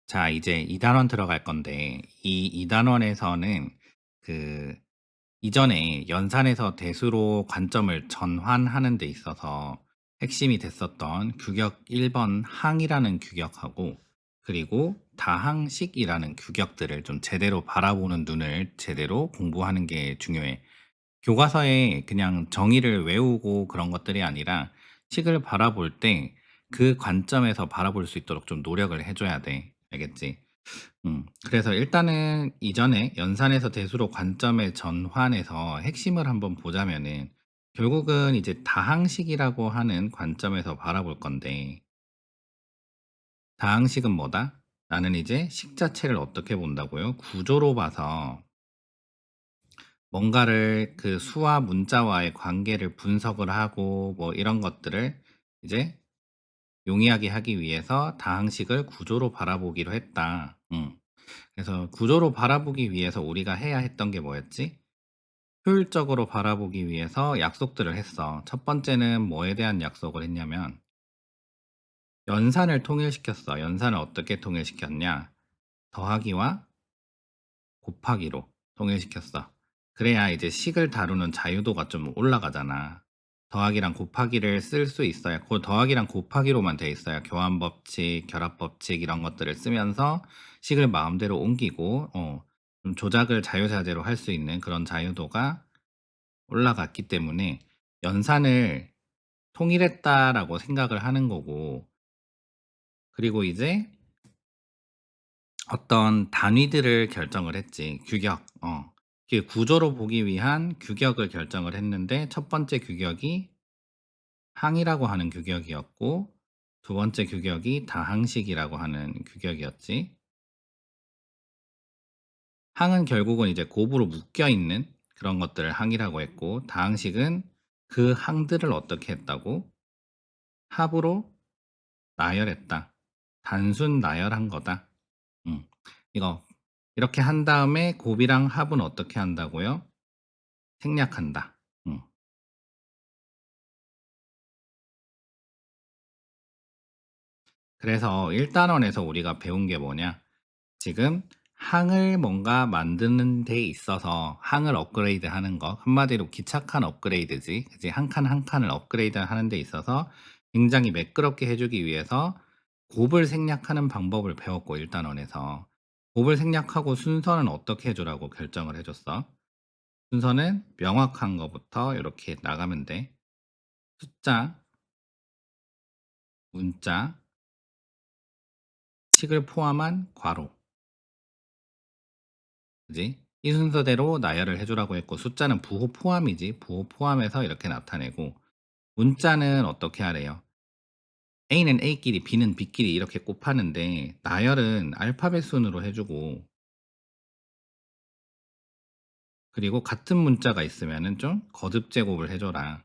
자, 이제 2단원 들어갈 건데, 이 2단원에서는 그 이전에 연산에서 대수로 관점을 전환하는 데 있어서 핵심이 됐었던 규격 1번 항이라는 규격하고, 그리고 다항식이라는 규격들을 좀 제대로 바라보는 눈을 제대로 공부하는 게 중요해. 교과서에 그냥 정의를 외우고 그런 것들이 아니라 식을 바라볼 때 그 관점에서 바라볼 수 있도록 좀 노력을 해줘야 돼. 알겠지? 그래서 일단은 이전에 연산에서 대수로 관점의 전환에서 핵심을 한번 보자면은 결국은 이제 다항식이라고 하는 관점에서 바라볼 건데, 다항식은 뭐다? 나는 이제 식 자체를 어떻게 본다고요? 구조로 봐서 뭔가를 그 수와 문자와의 관계를 분석을 하고 뭐 이런 것들을 이제 용이하게 하기 위해서 다항식을 구조로 바라보기로 했다. 그래서 구조로 바라보기 위해서 우리가 해야 했던 게 뭐였지? 효율적으로 바라보기 위해서 약속들을 했어. 첫 번째는 뭐에 대한 약속을 했냐면 연산을 통일시켰어. 연산을 어떻게 통일시켰냐? 더하기와 곱하기로 통일시켰어. 그래야 이제 식을 다루는 자유도가 좀 올라가잖아. 더하기랑 곱하기를 쓸 수 있어야, 그 더하기랑 곱하기로만 돼 있어야 교환법칙, 결합법칙 이런 것들을 쓰면서 식을 마음대로 옮기고, 좀 조작을 자유자재로 할 수 있는 그런 자유도가 올라갔기 때문에 연산을 통일했다라고 생각을 하는 거고, 그리고 이제 어떤 단위들을 결정을 했지. 규격. 그 구조로 보기 위한 규격을 결정을 했는데 첫 번째 규격이 항이라고 하는 규격이었고 두 번째 규격이 다항식이라고 하는 규격이었지. 항은 결국은 이제 곱으로 묶여 있는 그런 것들을 항이라고 했고 다항식은 그 항들을 어떻게 했다고? 합으로 나열했다. 단순 나열한 거다. 음. 이거 이렇게 한 다음에 곱이랑 합은 어떻게 한다고요? 생략한다. 음. 그래서 1단원에서 우리가 배운 게 뭐냐? 지금 항을 뭔가 만드는 데 있어서 항을 업그레이드 하는 거, 한마디로 기착한 업그레이드지. 그지? 한 칸 한 칸을 업그레이드 하는 데 있어서 굉장히 매끄럽게 해주기 위해서 곱을 생략하는 방법을 배웠고, 1단원에서. 곱을 생략하고 순서는 어떻게 해주라고 결정을 해줬어? 순서는 명확한 거부터 이렇게 나가면 돼. 숫자, 문자, 식을 포함한 괄호. 그지? 이 순서대로 나열을 해주라고 했고, 숫자는 부호 포함이지. 부호 포함해서 이렇게 나타내고, 문자는 어떻게 하래요? A는 A끼리, B는 B끼리 이렇게 곱하는데, 나열은 알파벳 순으로 해주고, 그리고 같은 문자가 있으면은 좀 거듭 제곱을 해줘라.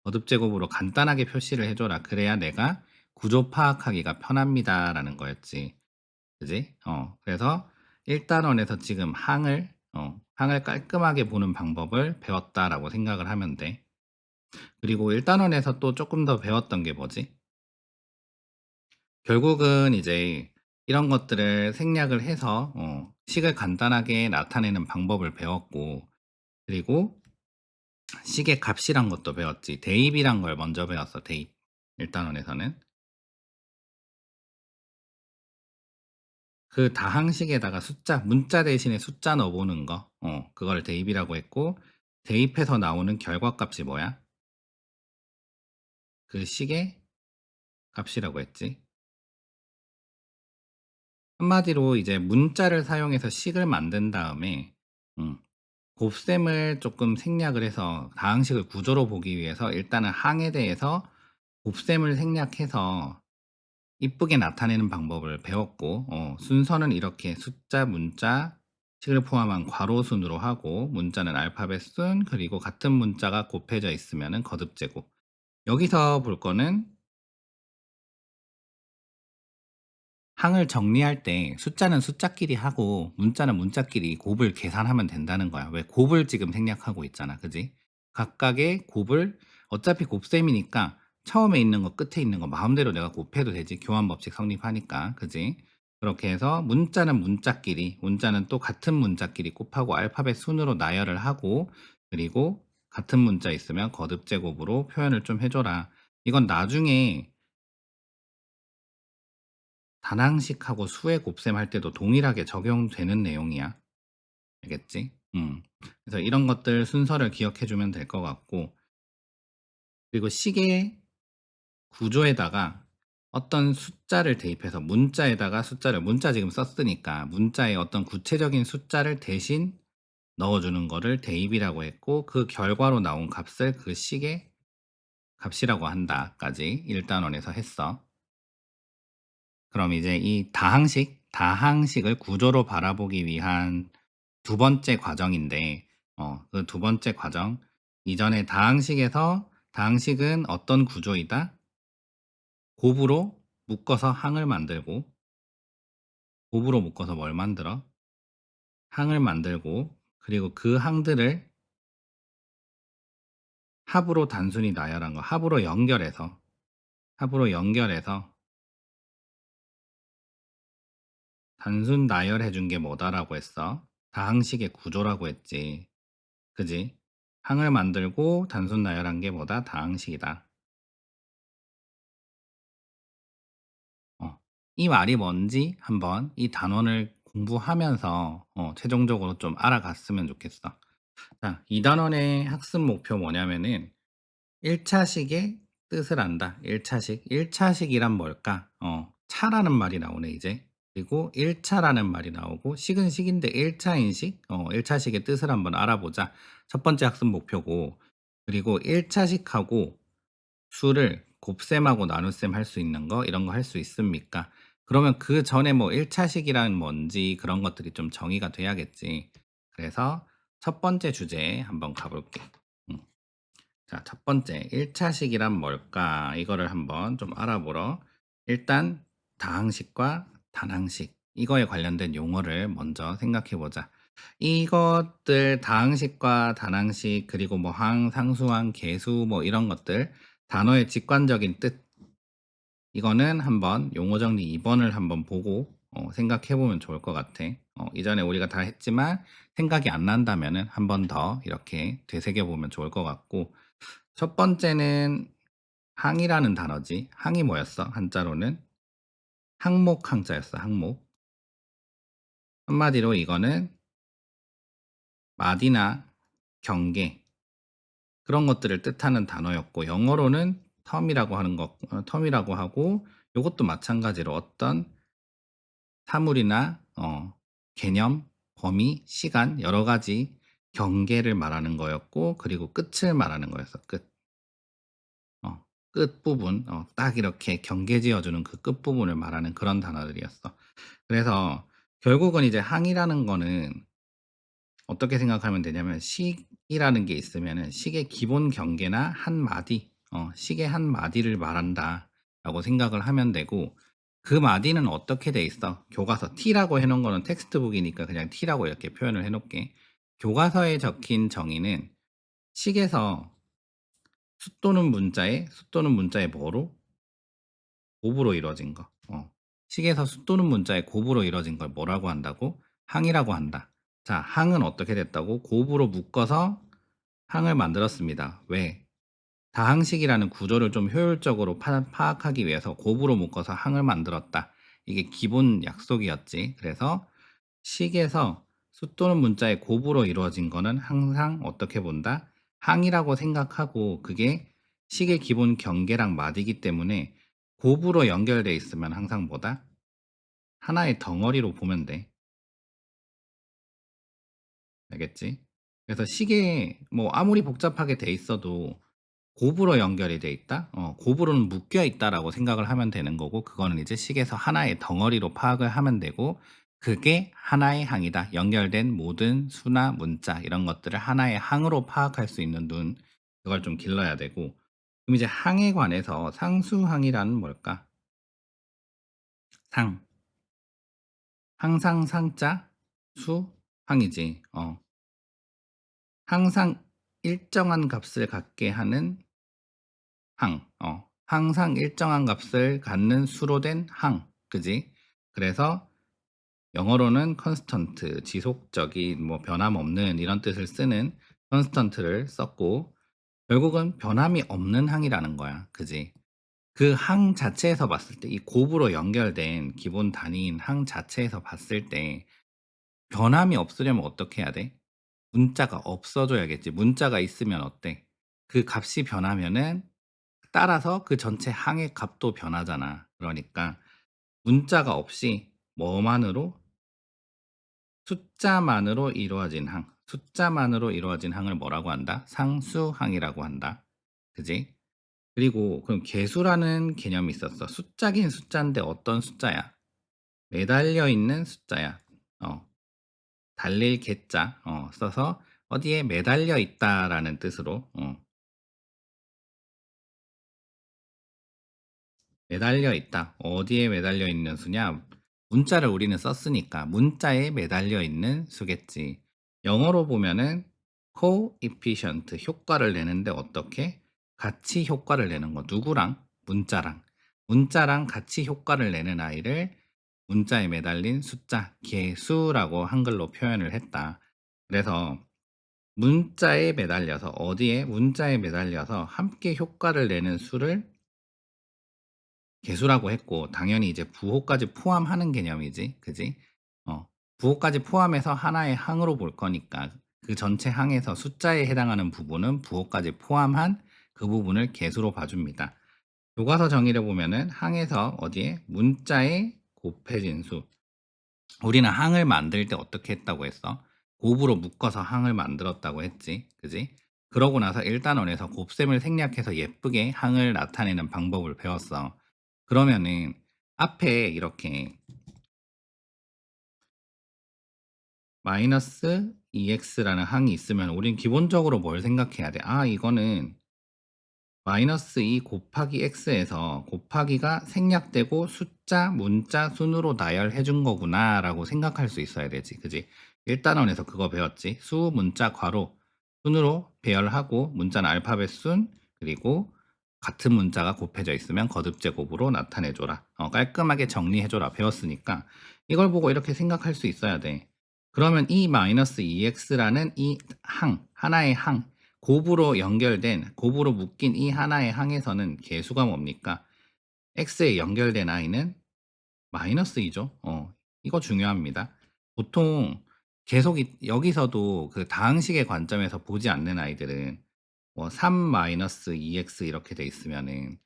거듭 제곱으로 간단하게 표시를 해줘라. 그래야 내가 구조 파악하기가 편합니다라는 거였지. 그지? 그래서 1단원에서 지금 항을 깔끔하게 보는 방법을 배웠다라고 생각을 하면 돼. 그리고 1단원에서 또 조금 더 배웠던 게 뭐지? 결국은 이제 이런 것들을 생략을 해서 식을 간단하게 나타내는 방법을 배웠고, 그리고 식의 값이란 것도 배웠지. 대입이란 걸 먼저 배웠어, 대입. 1단원에서는. 그 다항식에다가 숫자, 문자 대신에 숫자 넣어보는 거, 그걸 대입이라고 했고, 대입해서 나오는 결과값이 뭐야? 그 식의 값이라고 했지. 한마디로 이제 문자를 사용해서 식을 만든 다음에, 음, 곱셈을 조금 생략을 해서 다항식을 구조로 보기 위해서 일단은 항에 대해서 곱셈을 생략해서 이쁘게 나타내는 방법을 배웠고, 순서는 이렇게 숫자, 문자, 식을 포함한 괄호 순으로 하고, 문자는 알파벳 순, 그리고 같은 문자가 곱해져 있으면 거듭 제곱. 여기서 볼 거는 항을 정리할 때 숫자는 숫자끼리 하고 문자는 문자끼리 곱을 계산하면 된다는 거야. 왜 곱을 지금 생략하고 있잖아. 그지? 각각의 곱을 어차피 곱셈이니까 처음에 있는 거 끝에 있는 거 마음대로 내가 곱해도 되지. 교환법칙 성립하니까. 그지? 그렇게 해서 문자는 또 같은 문자끼리 곱하고 알파벳 순으로 나열을 하고, 그리고 같은 문자 있으면 거듭 제곱으로 표현을 좀 해 줘라. 이건 나중에 단항식하고 수의 곱셈할 때도 동일하게 적용되는 내용이야. 알겠지? 그래서 이런 것들 순서를 기억해 주면 될 것 같고, 그리고 시계 구조에다가 어떤 숫자를 대입해서 문자 지금 썼으니까 문자에 어떤 구체적인 숫자를 대신 넣어 주는 거를 대입이라고 했고, 그 결과로 나온 값을 그 식의 값이라고 한다까지 1 단원에서 했어. 그럼 이제 이 다항식을 구조로 바라보기 위한 두 번째 과정인데, 그 두 번째 과정, 이전에 다항식은 어떤 구조이다? 곱으로 묶어서 항을 만들고, 곱으로 묶어서 뭘 만들어? 항을 만들고, 그리고 그 항들을 합으로 단순히 나열한 거, 합으로 연결해서 단순 나열해 준 게 뭐다라고 했어? 다항식의 구조라고 했지. 그지? 항을 만들고 단순 나열한 게 뭐다? 다항식이다. 어. 이 말이 뭔지 한번 이 단원을 공부하면서 최종적으로 좀 알아갔으면 좋겠어. 자, 이 단원의 학습 목표 뭐냐면은 1 차식의 뜻을 안다. 1 차식. 1 차식이란 뭘까? 차라는 말이 나오네 이제. 그리고 1 차라는 말이 나오고, 식은 식인데 1 차인식. 1 차식의 뜻을 한번 알아보자. 첫 번째 학습 목표고, 그리고 1 차식하고 수를 곱셈하고 나눗셈 할 수 있는 거, 이런 거 할 수 있습니까? 그러면 그전에 뭐 1 차식이란 뭔지 그런 것들이 좀 정의가 돼야겠지. 그래서 첫 번째 주제에 한번 가 볼게. 음. 자, 첫 번째 1 차식이란 뭘까? 이거를 한번 좀 알아보러, 일단 다항식과 단항식, 이거에 관련된 용어를 먼저 생각해 보자. 이것들 다항식과 단항식, 그리고 뭐 항, 상수항, 계수, 뭐 이런 것들, 단어의 직관적인 뜻, 이거는 한번 용어 정리 2번을 한번 보고 생각해 보면 좋을 것 같아. 이전에 우리가 다 했지만 생각이 안 난다면은 한 번 더 이렇게 되새겨 보면 좋을 것 같고, 첫 번째는 항이라는 단어지. 항이 뭐였어? 한자로는 항목 항자였어. 항목. 한마디로 이거는 마디나 경계, 그런 것들을 뜻하는 단어였고, 영어로는 텀이라고 하고, 요것도 마찬가지로 어떤 사물이나 개념, 범위, 시간, 여러 가지 경계를 말하는 거였고, 그리고 끝을 말하는 거였어. 끝부분, 딱 이렇게 경계 지어 주는 그 끝부분을 말하는 그런 단어들이었어. 그래서 결국은 이제 항이라는 거는 어떻게 생각하면 되냐면, 식이라는 게 있으면은 식의 기본 경계나 한 마디, 식의 한 마디를 말한다라고 생각을 하면 되고, 그 마디는 어떻게 돼 있어? 교과서 T라고 해 놓은 거는 텍스트북이니까 그냥 T라고 이렇게 표현을 해 놓을게. 교과서에 적힌 정의는 식에서 수 또는 문자의 뭐로? 곱으로 이루어진 거. 식에서 수 또는 문자의 곱으로 이루어진 걸 뭐라고 한다고? 항이라고 한다. 자, 항은 어떻게 됐다고? 곱으로 묶어서 항을 만들었습니다. 왜? 다항식이라는 구조를 좀 효율적으로 파악하기 위해서 곱으로 묶어서 항을 만들었다. 이게 기본 약속이었지. 그래서 식에서 수 또는 문자의 곱으로 이루어진 거는 항상 어떻게 본다? 항이라고 생각하고, 그게 식의 기본 경계랑 마디기 때문에 곱으로 연결돼 있으면 항상 뭐다? 하나의 덩어리로 보면 돼. 알겠지? 그래서 식에 뭐 아무리 복잡하게 돼 있어도 곱으로 연결이 돼 있다? 곱으로는 묶여 있다라고 생각을 하면 되는 거고, 그거는 이제 식에서 하나의 덩어리로 파악을 하면 되고, 그게 하나의 항이다. 연결된 모든 수나 문자 이런 것들을 하나의 항으로 파악할 수 있는 눈, 그걸 좀 길러야 되고. 그럼 이제 항에 관해서 상수항이라는 뭘까? 상. 항상 상자, 수, 항이지. 항상 일정한 값을 갖게 하는 항. 항상 일정한 값을 갖는 수로 된 항. 그지? 그래서 영어로는 constant 지속적인 뭐 변함없는 이런 뜻을 쓰는 constant를 썼고 결국은 변함이 없는 항이라는 거야. 그지? 그 항 자체에서 봤을 때 이 곱으로 연결된 기본 단위인 항 자체에서 봤을 때 변함이 없으려면 어떻게 해야 돼? 문자가 없어져야겠지. 문자가 있으면 어때? 그 값이 변하면은 따라서 그 전체 항의 값도 변하잖아. 그러니까 문자가 없이 뭐만으로 숫자만으로 이루어진 항, 숫자만으로 이루어진 항을 뭐라고 한다? 상수항이라고 한다. 그지? 그리고 그럼 개수라는 개념이 있었어. 숫자긴 숫자인데 어떤 숫자야? 매달려 있는 숫자야. 어, 달릴 개자 써서 어디에 매달려 있다라는 뜻으로 매달려 있다. 어디에 매달려 있는 수냐? 문자를 우리는 썼으니까 문자에 매달려 있는 수겠지. 영어로 보면은 coefficient 효과를 내는데 어떻게? 같이 효과를 내는 거. 누구랑? 문자랑. 문자랑 같이 효과를 내는 아이를 문자에 매달린 숫자, 개수라고 한글로 표현을 했다. 그래서 문자에 매달려서 어디에? 문자에 매달려서 함께 효과를 내는 수를 개수라고 했고 당연히 이제 부호까지 포함하는 개념이지. 그지? 부호까지 포함해서 하나의 항으로 볼 거니까 그 전체 항에서 숫자에 해당하는 부분은 부호까지 포함한 그 부분을 개수로 봐줍니다. 교과서 정의를 보면은 항에서 어디에? 문자에 곱해진 수. 우리는 항을 만들 때 어떻게 했다고 했어? 곱으로 묶어서 항을 만들었다고 했지. 그지? 그러고 나서 일단원에서 곱셈을 생략해서 예쁘게 항을 나타내는 방법을 배웠어. 그러면은 앞에 이렇게 마이너스 2x라는 항이 있으면 우린 기본적으로 뭘 생각해야 돼? 아, 이거는 마이너스 2 곱하기 x에서 곱하기가 생략되고 숫자, 문자, 순으로 나열해 준 거구나라고 생각할 수 있어야 되지. 그지? 일단원에서 그거 배웠지. 수, 문자, 괄호, 순으로 배열하고 문자는 알파벳 순, 그리고 같은 문자가 곱해져 있으면 거듭제곱으로 나타내 줘라. 깔끔하게 정리해 줘라. 배웠으니까 이걸 보고 이렇게 생각할 수 있어야 돼. 그러면 이 마이너스 2x라는 이 항, 하나의 항, 곱으로 연결된 곱으로 묶인 이 하나의 항에서는 개수가 뭡니까? x에 연결된 i는 마이너스 2죠. 이거 중요합니다. 보통 계속 여기서도 그 다항식의 관점에서 보지 않는 아이들은 뭐 3 마이너스 2x 이렇게 돼 있으면은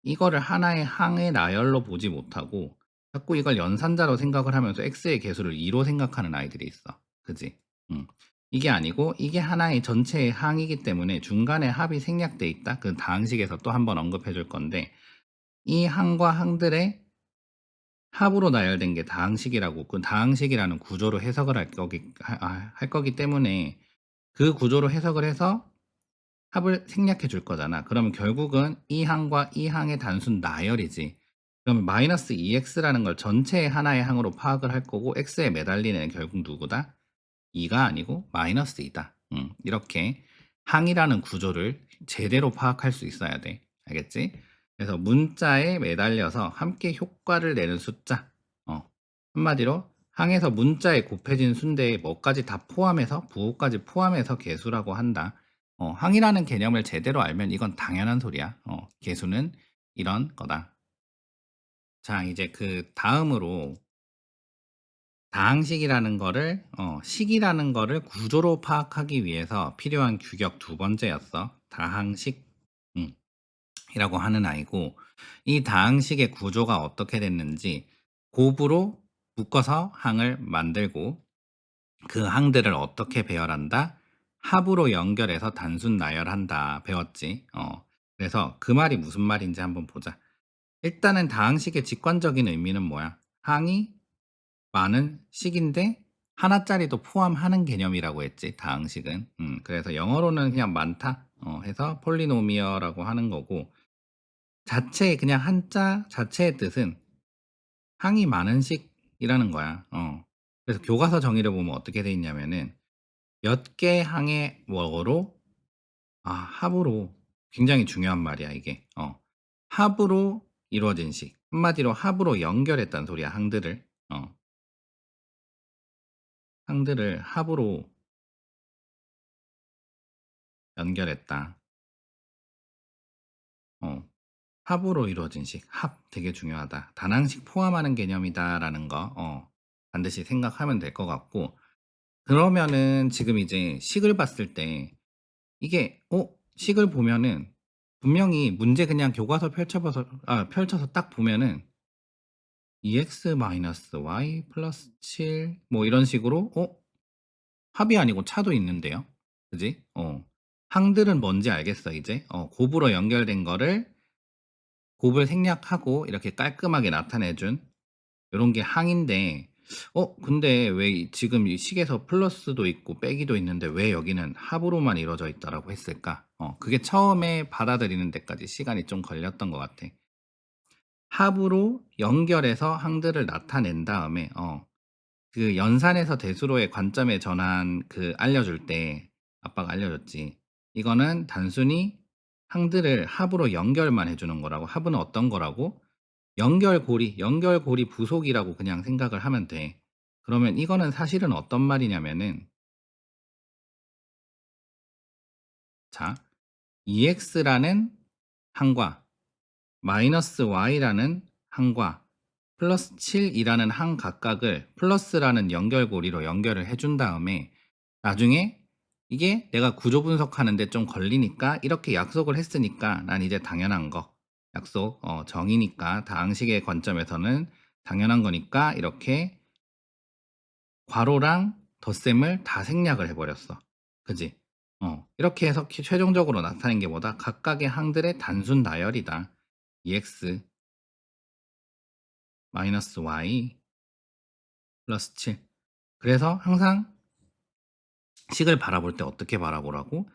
이거를 하나의 항의 나열로 보지 못하고 자꾸 이걸 연산자로 생각을 하면서 x의 개수를 2로 생각하는 아이들이 있어. 그지? 음. 이게 아니고 이게 하나의 전체의 항이기 때문에 중간에 합이 생략돼 있다. 그 다항식에서 또 한번 언급해 줄 건데 이 항과 항들의 합으로 나열된 게 다항식이라고 그 다항식이라는 구조로 해석을 할 거기 때문에 그 구조로 해석을 해서 합을 생략해 줄 거잖아. 그러면 결국은 이 항과 이 항의 단순 나열이지. 그러면 마이너스 2x라는 걸 전체의 하나의 항으로 파악을 할 거고 x에 매달리는 애는 결국 누구다? 2가 아니고 마이너스 2다. 이렇게 항이라는 구조를 제대로 파악할 수 있어야 돼. 알겠지? 그래서 문자에 매달려서 함께 효과를 내는 숫자. 한마디로 항에서 문자에 곱해진 순대에 뭐까지 다 포함해서 부호까지 포함해서 개수라고 한다. 항이라는 개념을 제대로 알면 이건 당연한 소리야. 개수는 이런 거다. 자, 이제 그 다음으로 다항식이라는 거를 식이라는 거를 구조로 파악하기 위해서 필요한 규격 두 번째였어. 다항식 이라고 하는 아이고 이 다항식의 구조가 어떻게 됐는지 곱으로 묶어서 항을 만들고 그 항들을 어떻게 배열한다? 합으로 연결해서 단순 나열한다. 배웠지? 그래서 그 말이 무슨 말인지 한번 보자. 일단은 다항식의 직관적인 의미는 뭐야? 항이 많은 식인데 하나짜리도 포함하는 개념이라고 했지. 다항식은. 그래서 영어로는 그냥 많다 해서 폴리노미어라고 하는 거고 자체의 그냥 한자 자체의 뜻은 항이 많은 식이라는 거야. 그래서 교과서 정의를 보면 어떻게 돼 있냐면은 몇 개 항의 워로 합으로 굉장히 중요한 말이야 이게. 합으로 이루어진 식. 한마디로 합으로 연결했다는 소리야 항들을. 항들을 합으로 연결했다. 어. 합으로 이루어진 식. 합 되게 중요하다. 단항식 포함하는 개념이다라는 거 반드시 생각하면 될 것 같고, 그러면은 지금 이제 식을 봤을 때 이게 식을 보면은 분명히 문제 그냥 교과서 펼쳐서 딱 보면은 EX-Y 플러스 7 뭐 이런 식으로 합이 아니고 차도 있는데요. 그지? 항들은 뭔지 알겠어 이제. 곱으로 연결된 거를 곱을 생략하고 이렇게 깔끔하게 나타내 준 요런 게 항인데, 근데 왜 지금 이 식에서 플러스도 있고 빼기도 있는데 왜 여기는 합으로만 이루어져 있다라고 했을까? 그게 처음에 받아들이는 데까지 시간이 좀 걸렸던 것 같아. 합으로 연결해서 항들을 나타낸 다음에 그 연산에서 대수로의 관점의 전환 알려줄 때 아빠가 알려줬지. 이거는 단순히 항들을 합으로 연결만 해주는 거라고. 합은 어떤 거라고? 연결고리 부속이라고 그냥 생각을 하면 돼. 그러면 이거는 사실은 어떤 말이냐면은, 자, EX라는 항과 마이너스 Y라는 항과 플러스 7이라는 항 각각을 플러스라는 연결고리로 연결을 해준 다음에 나중에 이게 내가 구조 분석하는데 좀 걸리니까 이렇게 약속을 했으니까 난 이제 당연한 거, 약속 정이니까 다항식의 관점에서는 당연한 거니까 이렇게 괄호랑 덧셈을 다 생략을 해버렸어. 그지? 이렇게 해서 최종적으로 나타낸 게 뭐다? 각각의 항들의 단순 나열이다. EX 마이너스 Y 플러스 7. 그래서 항상 식을 바라볼 때 어떻게 바라보라고?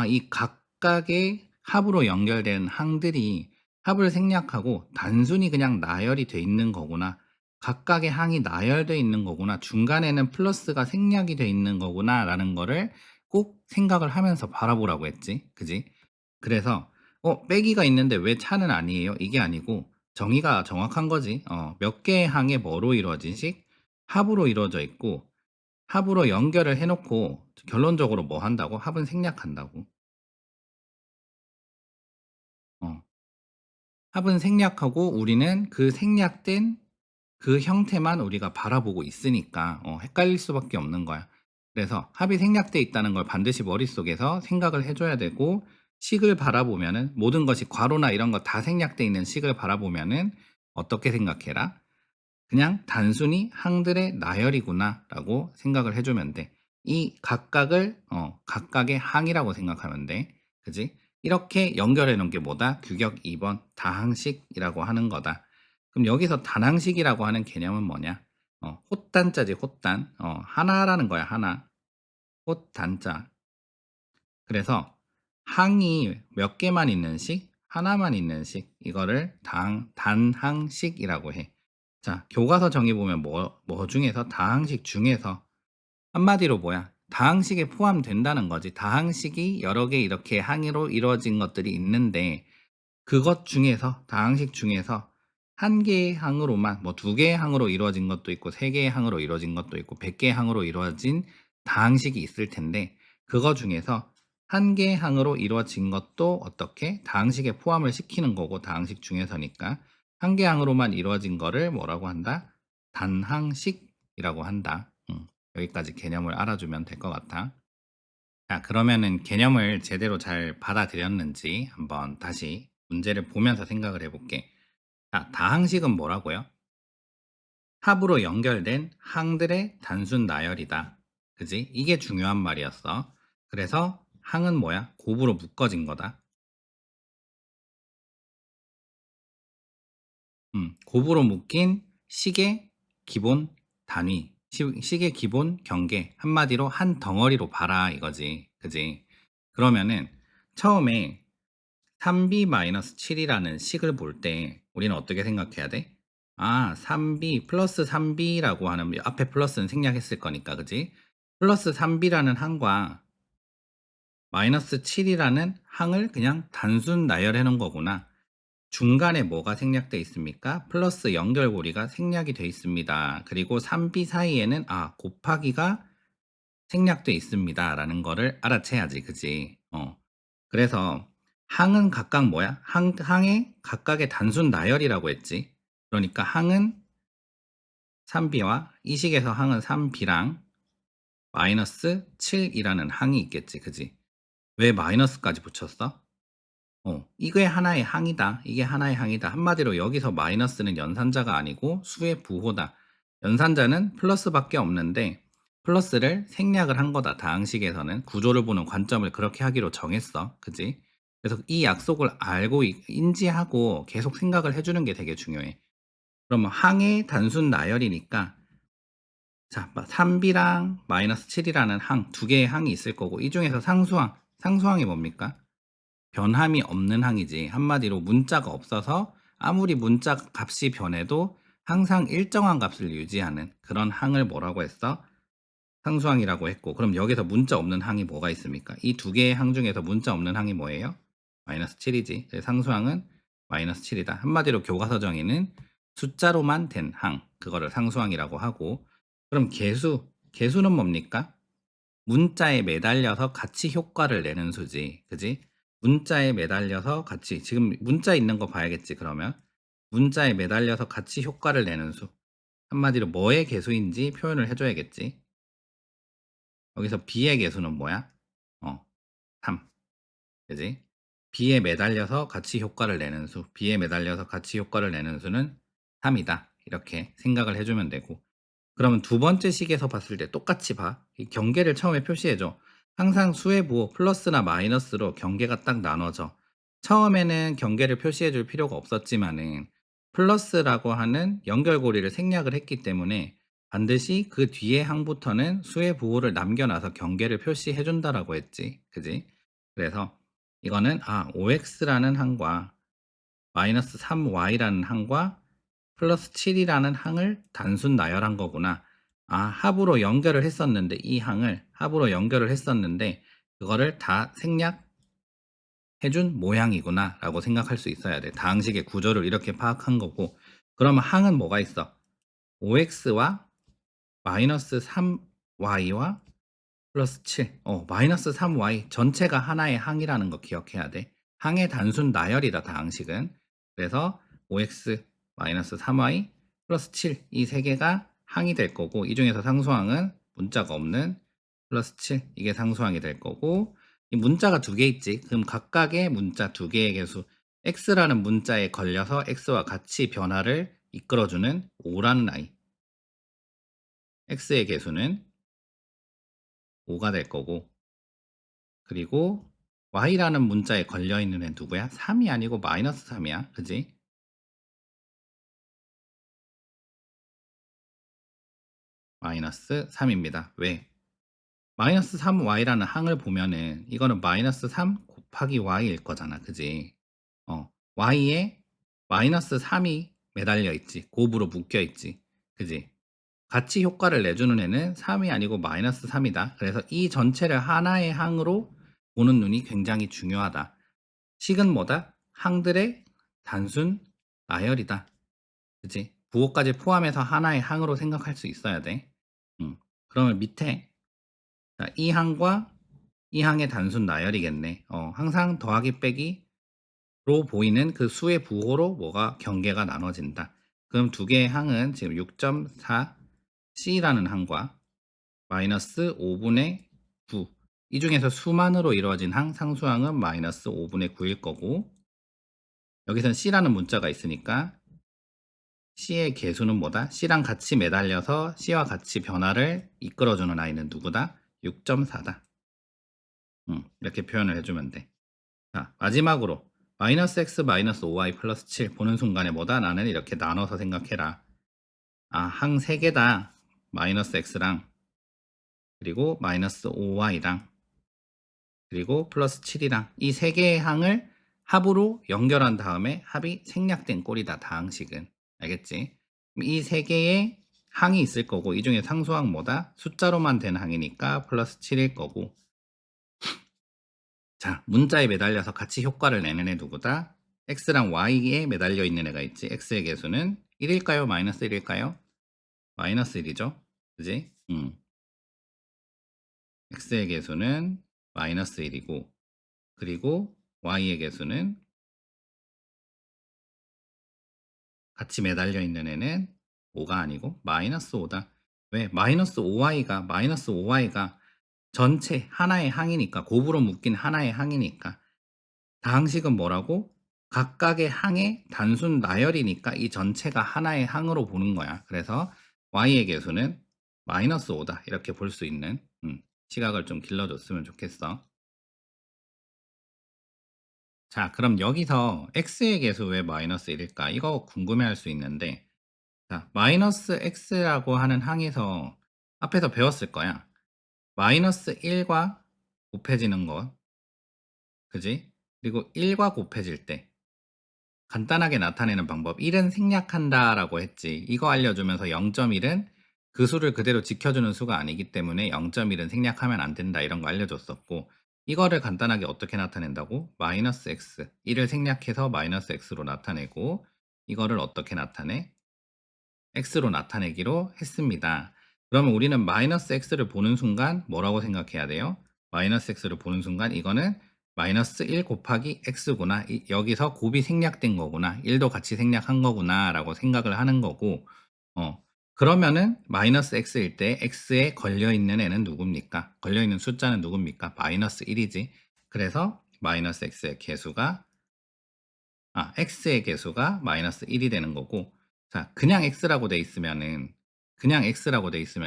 이 각각의 합으로 연결된 항들이 합을 생략하고 단순히 그냥 나열이 돼 있는 거구나. 각각의 항이 나열돼 있는 거구나. 중간에는 플러스가 생략이 돼 있는 거구나. 라는 거를 꼭 생각을 하면서 바라보라고 했지. 그지? 그래서, 빼기가 있는데 왜 차는 아니에요? 이게 아니고, 정의가 정확한 거지. 몇 개의 항에 뭐로 이루어진 식? 합으로 이루어져 있고, 합으로 연결을 해 놓고 결론적으로 뭐 한다고? 합은 생략한다고. 어. 합은 생략하고 우리는 그 생략된 그 형태만 우리가 바라보고 있으니까 헷갈릴 수밖에 없는 거야. 그래서 합이 생략돼 있다는 걸 반드시 머릿속에서 생각을 해 줘야 되고, 식을 바라보면은 모든 것이 괄호나 이런 거 다 생략돼 있는 식을 바라보면은 어떻게 생각해라? 그냥 단순히 항들의 나열이구나라고 생각을 해주면 돼. 이 각각을 각각의 항이라고 생각하면 돼. 그지? 이렇게 연결해 놓은 게 뭐다? 규격 2번 다항식이라고 하는 거다. 그럼 여기서 단항식이라고 하는 개념은 뭐냐? 헛단자지, 헛단. 하나라는 거야, 하나. 헛단자. 그래서 항이 몇 개만 있는 식, 하나만 있는 식, 이거를 단항식이라고 해. 자, 교과서 정의 보면 뭐 중에서, 다항식 중에서, 한마디로 뭐야? 다항식에 포함된다는 거지. 다항식이 여러 개 이렇게 항으로 이루어진 것들이 있는데, 그것 중에서, 다항식 중에서 한 개의 항으로만, 뭐 두 개의 항으로 이루어진 것도 있고, 세 개의 항으로 이루어진 것도 있고, 100개의 항으로 이루어진 다항식이 있을 텐데, 그거 중에서 한 개의 항으로 이루어진 것도 어떻게? 다항식에 포함을 시키는 거고, 다항식 중에서니까. 한 개의 항으로만 이루어진 거를 뭐라고 한다? 단항식이라고 한다. 여기까지 개념을 알아주면 될 것 같아. 자, 그러면은 개념을 제대로 잘 받아들였는지 한번 다시 문제를 보면서 생각을 해볼게. 자, 다항식은 뭐라고요? 합으로 연결된 항들의 단순 나열이다. 그지? 이게 중요한 말이었어. 그래서 항은 뭐야? 곱으로 묶어진 거다. 곱으로 묶인 식의 기본 단위, 식의 기본 경계, 한마디로 한 덩어리로 봐라 이거지. 그지? 그러면은 처음에 3b-7이라는 식을 볼 때 우리는 어떻게 생각해야 돼? 3b 플러스 3b라고 하는, 앞에 플러스는 생략했을 거니까, 그지? 플러스 3b라는 항과 마이너스 7이라는 항을 그냥 단순 나열해 놓은 거구나. 중간에 뭐가 생략돼 있습니까? 플러스 연결고리가 생략이 돼 있습니다. 그리고 3b 사이에는 곱하기가 생략돼 있습니다라는 거를 알아채야지. 그지? 그래서 항은 각각 뭐야? 항의 각각의 단순 나열이라고 했지. 그러니까 항은 3b와 이 식에서 항은 3b랑 마이너스 7이라는 항이 있겠지. 그지? 왜 마이너스까지 붙였어? 이게 하나의 항이다. 이게 하나의 항이다. 한마디로 여기서 마이너스는 연산자가 아니고 수의 부호다. 연산자는 플러스밖에 없는데 플러스를 생략을 한 거다. 다항식에서는 구조를 보는 관점을 그렇게 하기로 정했어. 그지? 그래서 이 약속을 알고 인지하고 계속 생각을 해주는 게 되게 중요해. 그러면 항의 단순 나열이니까 자, 3b랑 마이너스 7이라는 항, 두 개의 항이 있을 거고 이 중에서 상수항, 상수항이 뭡니까? 변함이 없는 항이지. 한마디로 문자가 없어서 아무리 문자 값이 변해도 항상 일정한 값을 유지하는 그런 항을 뭐라고 했어? 상수항이라고 했고, 그럼 여기서 문자 없는 항이 뭐가 있습니까? 이 두 개의 항 중에서 문자 없는 항이 뭐예요? 마이너스 7이지. 상수항은 마이너스 7이다. 한마디로 교과서 정의는 숫자로만 된 항, 그거를 상수항이라고 하고, 그럼 개수는 뭡니까? 문자에 매달려서 같이 효과를 내는 수지. 그지? 문자에 매달려서 같이, 지금 문자 있는 거 봐야겠지, 그러면. 문자에 매달려서 같이 효과를 내는 수. 한마디로 뭐의 개수인지 표현을 해줘야겠지. 여기서 b의 개수는 뭐야? 3. 그지? b에 매달려서 같이 효과를 내는 수. b에 매달려서 같이 효과를 내는 수는 3이다. 이렇게 생각을 해주면 되고. 그러면 두 번째 식에서 봤을 때 똑같이 봐. 이 경계를 처음에 표시해줘. 항상 수의 부호 플러스나 마이너스로 경계가 딱 나눠져. 처음에는 경계를 표시해줄 필요가 없었지만은 플러스라고 하는 연결고리를 생략을 했기 때문에 반드시 그 뒤에 항부터는 수의 부호를 남겨놔서 경계를 표시해준다라고 했지. 그지? 그래서 이거는 OX라는 항과 마이너스 3Y라는 항과 플러스 7이라는 항을 단순 나열한 거구나. 합으로 연결을 했었는데 이 항을 합으로 연결을 했었는데 그거를 다 생략해준 모양이구나 라고 생각할 수 있어야 돼. 다항식의 구조를 이렇게 파악한 거고 그러면 항은 뭐가 있어? OX와 마이너스 3Y와 플러스 7. 마이너스 3Y 전체가 하나의 항이라는 거 기억해야 돼. 항의 단순 나열이다, 다항식은. 그래서 OX 마이너스 3Y 플러스 7. 이 세 개가 항이 될 거고, 이 중에서 상수항은 문자가 없는 플러스 7. 이게 상수항이 될 거고, 이 문자가 두 개 있지. 그럼 각각의 문자 두 개의 개수. X라는 문자에 걸려서 X와 같이 변화를 이끌어주는 O라는 아이. X의 개수는 5가 될 거고, 그리고 y라는 문자에 걸려있는 애 누구야? 3이 아니고 마이너스 3이야. 그지? 마이너스 3입니다. 왜? 마이너스 3y라는 항을 보면은 이거는 마이너스 3 곱하기 y일 거잖아. 그지? y에 마이너스 3이 매달려 있지. 곱으로 묶여 있지. 그지? 같이 효과를 내주는 애는 3이 아니고 마이너스 3이다. 그래서 이 전체를 하나의 항으로 보는 눈이 굉장히 중요하다. 식은 뭐다? 항들의 단순 나열이다. 그치? 부호까지 포함해서 하나의 항으로 생각할 수 있어야 돼. 그러면 밑에 이 항과 이 항의 단순 나열이겠네. 항상 더하기 빼기로 보이는 그 수의 부호로 뭐가 경계가 나눠진다. 그럼 두 개의 항은 지금 6.4C라는 항과 마이너스 5분의 9. 이 중에서 수만으로 이루어진 항, 상수항은 마이너스 5분의 9일 거고, 여기선 C라는 문자가 있으니까 C의 개수는 뭐다? C랑 같이 매달려서 C와 같이 변화를 이끌어주는 아이는 누구다? 6.4다. 이렇게 표현을 해주면 돼. 자, 마지막으로 마이너스 x 마이너스 5y 플러스 7 보는 순간에 뭐다? 나는 이렇게 나눠서 생각해라. 항 3개다. 마이너스 x랑 그리고 마이너스 5y랑 그리고 플러스 7이랑 이 세 개의 항을 합으로 연결한 다음에 합이 생략된 꼴이다. 다항식은. 알겠지? 이 세 개의 항이 있을 거고 이 중에 상수항 뭐다? 숫자로만 된 항이니까 플러스 7일 거고 자, 문자에 매달려서 같이 효과를 내는 애 누구다? x랑 y에 매달려 있는 애가 있지. x의 개수는 1일까요? 마이너스 1일까요? 마이너스 1이죠. 그지? x의 개수는 마이너스 1이고, 그리고 y의 개수는 같이 매달려 있는 애는 5가 아니고 마이너스 5다. 왜? 마이너스 5y가 전체 하나의 항이니까, 곱으로 묶인 하나의 항이니까. 다항식은 뭐라고? 각각의 항의 단순 나열이니까 이 전체가 하나의 항으로 보는 거야. 그래서 y의 개수는 마이너스 5다. 이렇게 볼 수 있는 시각을 좀 길러줬으면 좋겠어. 자, 그럼 여기서 x의 개수 왜 마이너스 1일까? 이거 궁금해할 수 있는데, 자, 마이너스 x라고 하는 항에서 앞에서 배웠을 거야. 마이너스 1과 곱해지는 것, 그지? 그리고 1과 곱해질 때 간단하게 나타내는 방법, 1은 생략한다라고 했지. 이거 알려주면서 0.1은 그 수를 그대로 지켜주는 수가 아니기 때문에 0.1은 생략하면 안 된다, 이런 거 알려줬었고, 이거를 간단하게 어떻게 나타낸다고? 마이너스 x, 1을 생략해서 마이너스 x로 나타내고, 이거를 어떻게 나타내? x로 나타내기로 했습니다. 그러면 우리는 마이너스 x를 보는 순간 뭐라고 생각해야 돼요? 마이너스 x를 보는 순간 이거는 마이너스 1 곱하기 x구나. 여기서 곱이 생략된 거구나. 1도 같이 생략한 거구나 라고 생각을 하는 거고, 그러면은 마이너스 x일 때 x에 걸려있는 애는 누굽니까? 걸려있는 숫자는 누굽니까? 마이너스 1이지. 그래서 마이너스 x의 개수가 x의 개수가 마이너스 1이 되는 거고, 자, 그냥 x라고 돼 있으면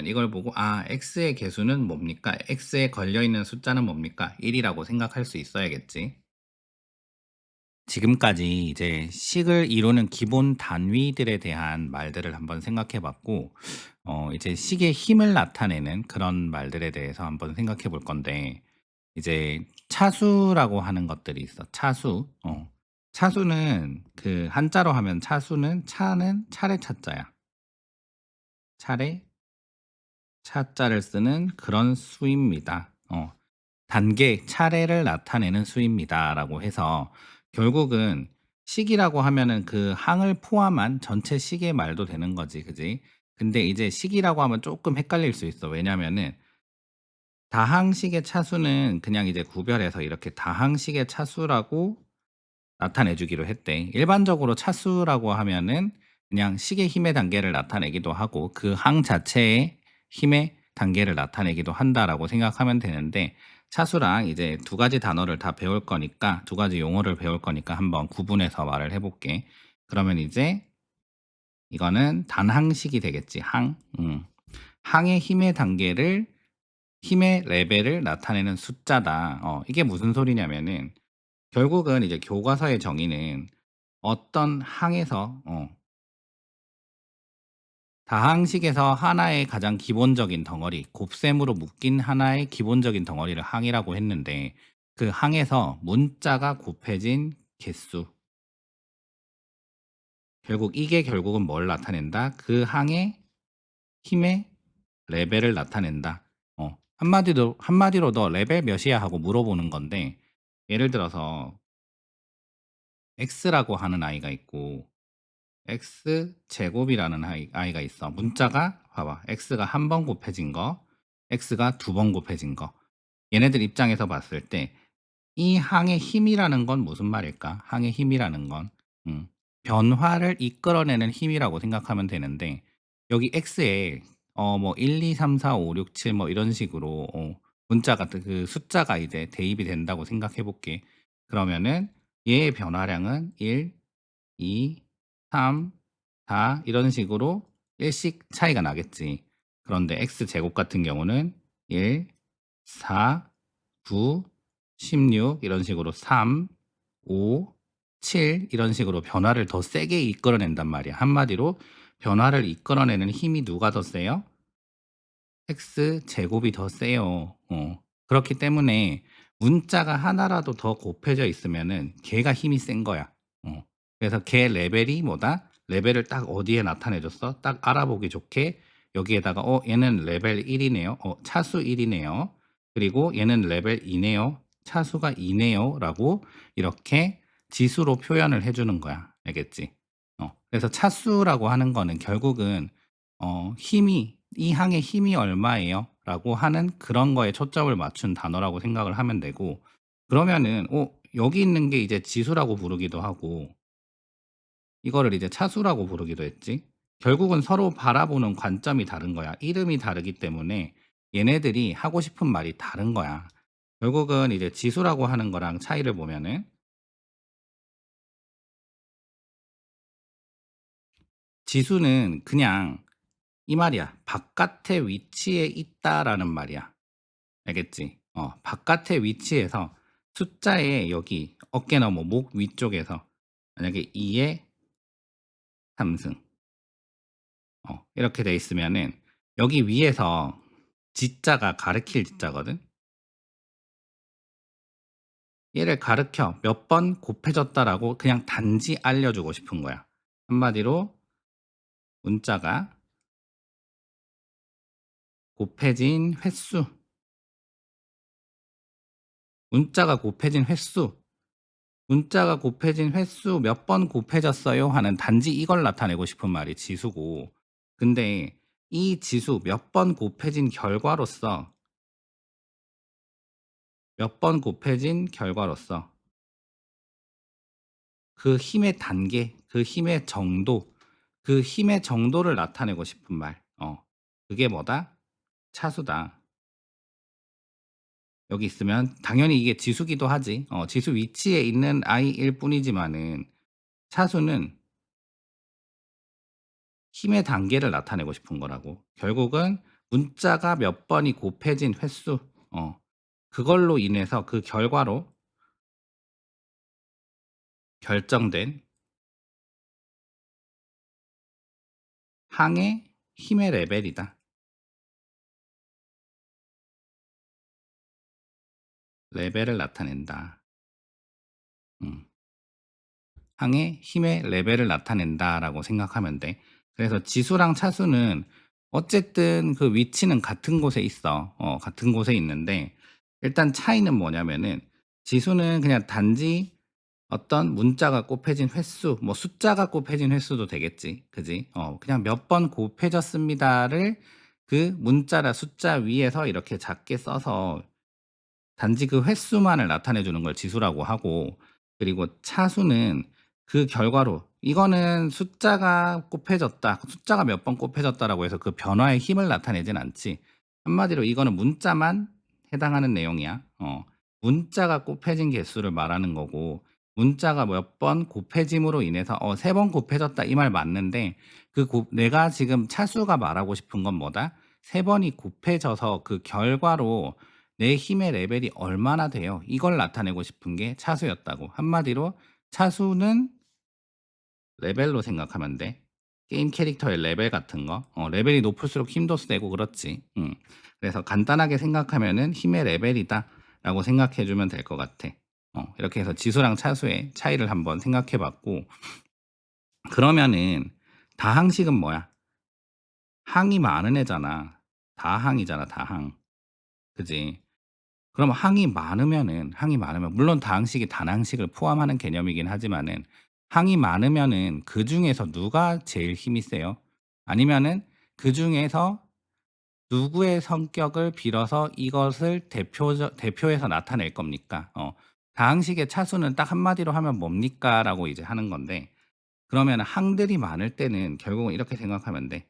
이걸 보고, x의 개수는 뭡니까? x에 걸려있는 숫자는 뭡니까? 1이라고 생각할 수 있어야겠지. 지금까지 이제 식을 이루는 기본 단위들에 대한 말들을 한번 생각해 봤고, 이제 식의 힘을 나타내는 그런 말들에 대해서 한번 생각해 볼 건데, 이제 차수라고 하는 것들이 있어. 차수. 차수는 그 한자로 하면 차는 차례 차자야. 차례 차자를 쓰는 그런 수입니다. 단계, 차례를 나타내는 수입니다라고 해서 결국은 식이라고 하면은 그 항을 포함한 전체 식의 말도 되는 거지, 그지? 근데 이제 식이라고 하면 조금 헷갈릴 수 있어. 왜냐면은 다항식의 차수는 그냥 이제 구별해서 이렇게 다항식의 차수라고 나타내 주기로 했대. 일반적으로 차수라고 하면은 그냥 식의 힘의 단계를 나타내기도 하고 그 항 자체의 힘의 단계를 나타내기도 한다라고 생각하면 되는데, 차수랑 이제 두 가지 단어를 다 배울 거니까, 두 가지 용어를 배울 거니까 한번 구분해서 말을 해볼게. 그러면 이제 이거는 단항식이 되겠지. 항. 항의 힘의 단계를, 힘의 레벨을 나타내는 숫자다. 이게 무슨 소리냐면은 결국은 이제 교과서의 정의는 어떤 항에서 다항식에서 하나의 가장 기본적인 덩어리, 곱셈으로 묶인 하나의 기본적인 덩어리를 항이라고 했는데, 그 항에서 문자가 곱해진 개수, 결국 이게 결국은 뭘 나타낸다? 그 항의 힘의 레벨을 나타낸다. 한마디로 너 레벨 몇이야 하고 물어보는 건데, 예를 들어서 x라고 하는 아이가 있고 x 제곱이라는 아이가 있어. 문자가 봐봐. x가 한 번 곱해진 거, x가 두 번 곱해진 거. 얘네들 입장에서 봤을 때 이 항의 힘이라는 건 무슨 말일까? 항의 힘이라는 건 변화를 이끌어내는 힘이라고 생각하면 되는데, 여기 x에 뭐 1, 2, 3, 4, 5, 6, 7 뭐 이런 식으로 문자가 그 숫자가 이제 대입이 된다고 생각해 볼게. 그러면은 얘의 변화량은 1, 2, 3, 4 이런 식으로 1씩 차이가 나겠지. 그런데 x제곱 같은 경우는 1, 4, 9, 16 이런 식으로 3, 5, 7 이런 식으로 변화를 더 세게 이끌어낸단 말이야. 한마디로 변화를 이끌어내는 힘이 누가 더 세요? x제곱이 더 세요. 그렇기 때문에 문자가 하나라도 더 곱해져 있으면은 걔가 힘이 센 거야. 그래서 걔 레벨이 뭐다? 레벨을 딱 어디에 나타내 줬어? 딱 알아보기 좋게 여기에다가 얘는 레벨 1이네요. 차수 1이네요. 그리고 얘는 레벨 2네요. 차수가 2네요. 라고 이렇게 지수로 표현을 해 주는 거야. 알겠지? 그래서 차수라고 하는 거는 결국은 힘이 이 항의 힘이 얼마예요? 라고 하는 그런 거에 초점을 맞춘 단어라고 생각을 하면 되고, 그러면은 여기 있는 게 이제 지수라고 부르기도 하고 이거를 이제 차수라고 부르기도 했지. 결국은 서로 바라보는 관점이 다른 거야. 이름이 다르기 때문에 얘네들이 하고 싶은 말이 다른 거야. 결국은 이제 지수라고 하는 거랑 차이를 보면은, 지수는 그냥 이 말이야. 바깥의 위치에 있다라는 말이야. 알겠지? 바깥의 위치에서 숫자의 여기 어깨나 뭐 목 위쪽에서 만약에 2의 3승 이렇게 돼 있으면은 여기 위에서 지자가 가르칠 지자거든. 얘를 가르켜 몇 번 곱해졌다라고 그냥 단지 알려주고 싶은 거야. 한마디로 문자가 곱해진 횟수, 문자가 곱해진 횟수, 문자가 곱해진 횟수 몇 번 곱해졌어요 하는 단지 이걸 나타내고 싶은 말이 지수고, 근데 이 지수 몇 번 곱해진 결과로서, 몇 번 곱해진 결과로서 그 힘의 단계, 그 힘의 정도, 그 힘의 정도를 나타내고 싶은 말. 그게 뭐다? 차수다. 여기 있으면 당연히 이게 지수기도 하지. 지수 위치에 있는 i일 뿐이지만은 차수는 힘의 단계를 나타내고 싶은 거라고. 결국은 문자가 몇 번이 곱해진 횟수, 그걸로 인해서 그 결과로 결정된 항의 힘의 레벨이다. 레벨을 나타낸다. 음. 항의 힘의 레벨을 나타낸다라고 생각하면 돼. 그래서 지수랑 차수는 어쨌든 그 위치는 같은 곳에 있어. 같은 곳에 있는데 일단 차이는 뭐냐면은, 지수는 그냥 단지 어떤 문자가 곱해진 횟수, 뭐 숫자가 곱해진 횟수도 되겠지. 그지? 그냥 몇 번 곱해졌습니다를 그 문자나 숫자 위에서 이렇게 작게 써서 단지 그 횟수만을 나타내 주는 걸 지수라고 하고, 그리고 차수는 그 결과로 이거는 숫자가 곱해졌다, 숫자가 몇 번 곱해졌다라고 해서 그 변화의 힘을 나타내진 않지. 한마디로 이거는 문자만 해당하는 내용이야. 문자가 곱해진 개수를 말하는 거고, 문자가 몇 번 곱해짐으로 인해서 3번 곱해졌다 이 말 맞는데, 내가 지금 차수가 말하고 싶은 건 뭐다? 3번이 곱해져서 그 결과로 내 힘의 레벨이 얼마나 돼요? 이걸 나타내고 싶은 게 차수였다고. 한마디로 차수는 레벨로 생각하면 돼. 게임 캐릭터의 레벨 같은 거. 레벨이 높을수록 힘도 세고 그렇지. 그래서 간단하게 생각하면은 힘의 레벨이다 라고 생각해 주면 될 것 같아. 이렇게 해서 지수랑 차수의 차이를 한번 생각해 봤고, 그러면은 다항식은 뭐야? 항이 많은 애잖아. 다항이잖아, 다항. 그지? 그럼 항이 많으면 물론 다항식이 단항식을 포함하는 개념이긴 하지만은, 항이 많으면은 그중에서 누가 제일 힘이 세요? 아니면은 그중에서 누구의 성격을 빌어서 이것을 대표해서 나타낼 겁니까? 다항식의 차수는 딱 한마디로 하면 뭡니까라고 이제 하는 건데, 그러면 항들이 많을 때는 결국은 이렇게 생각하면 돼.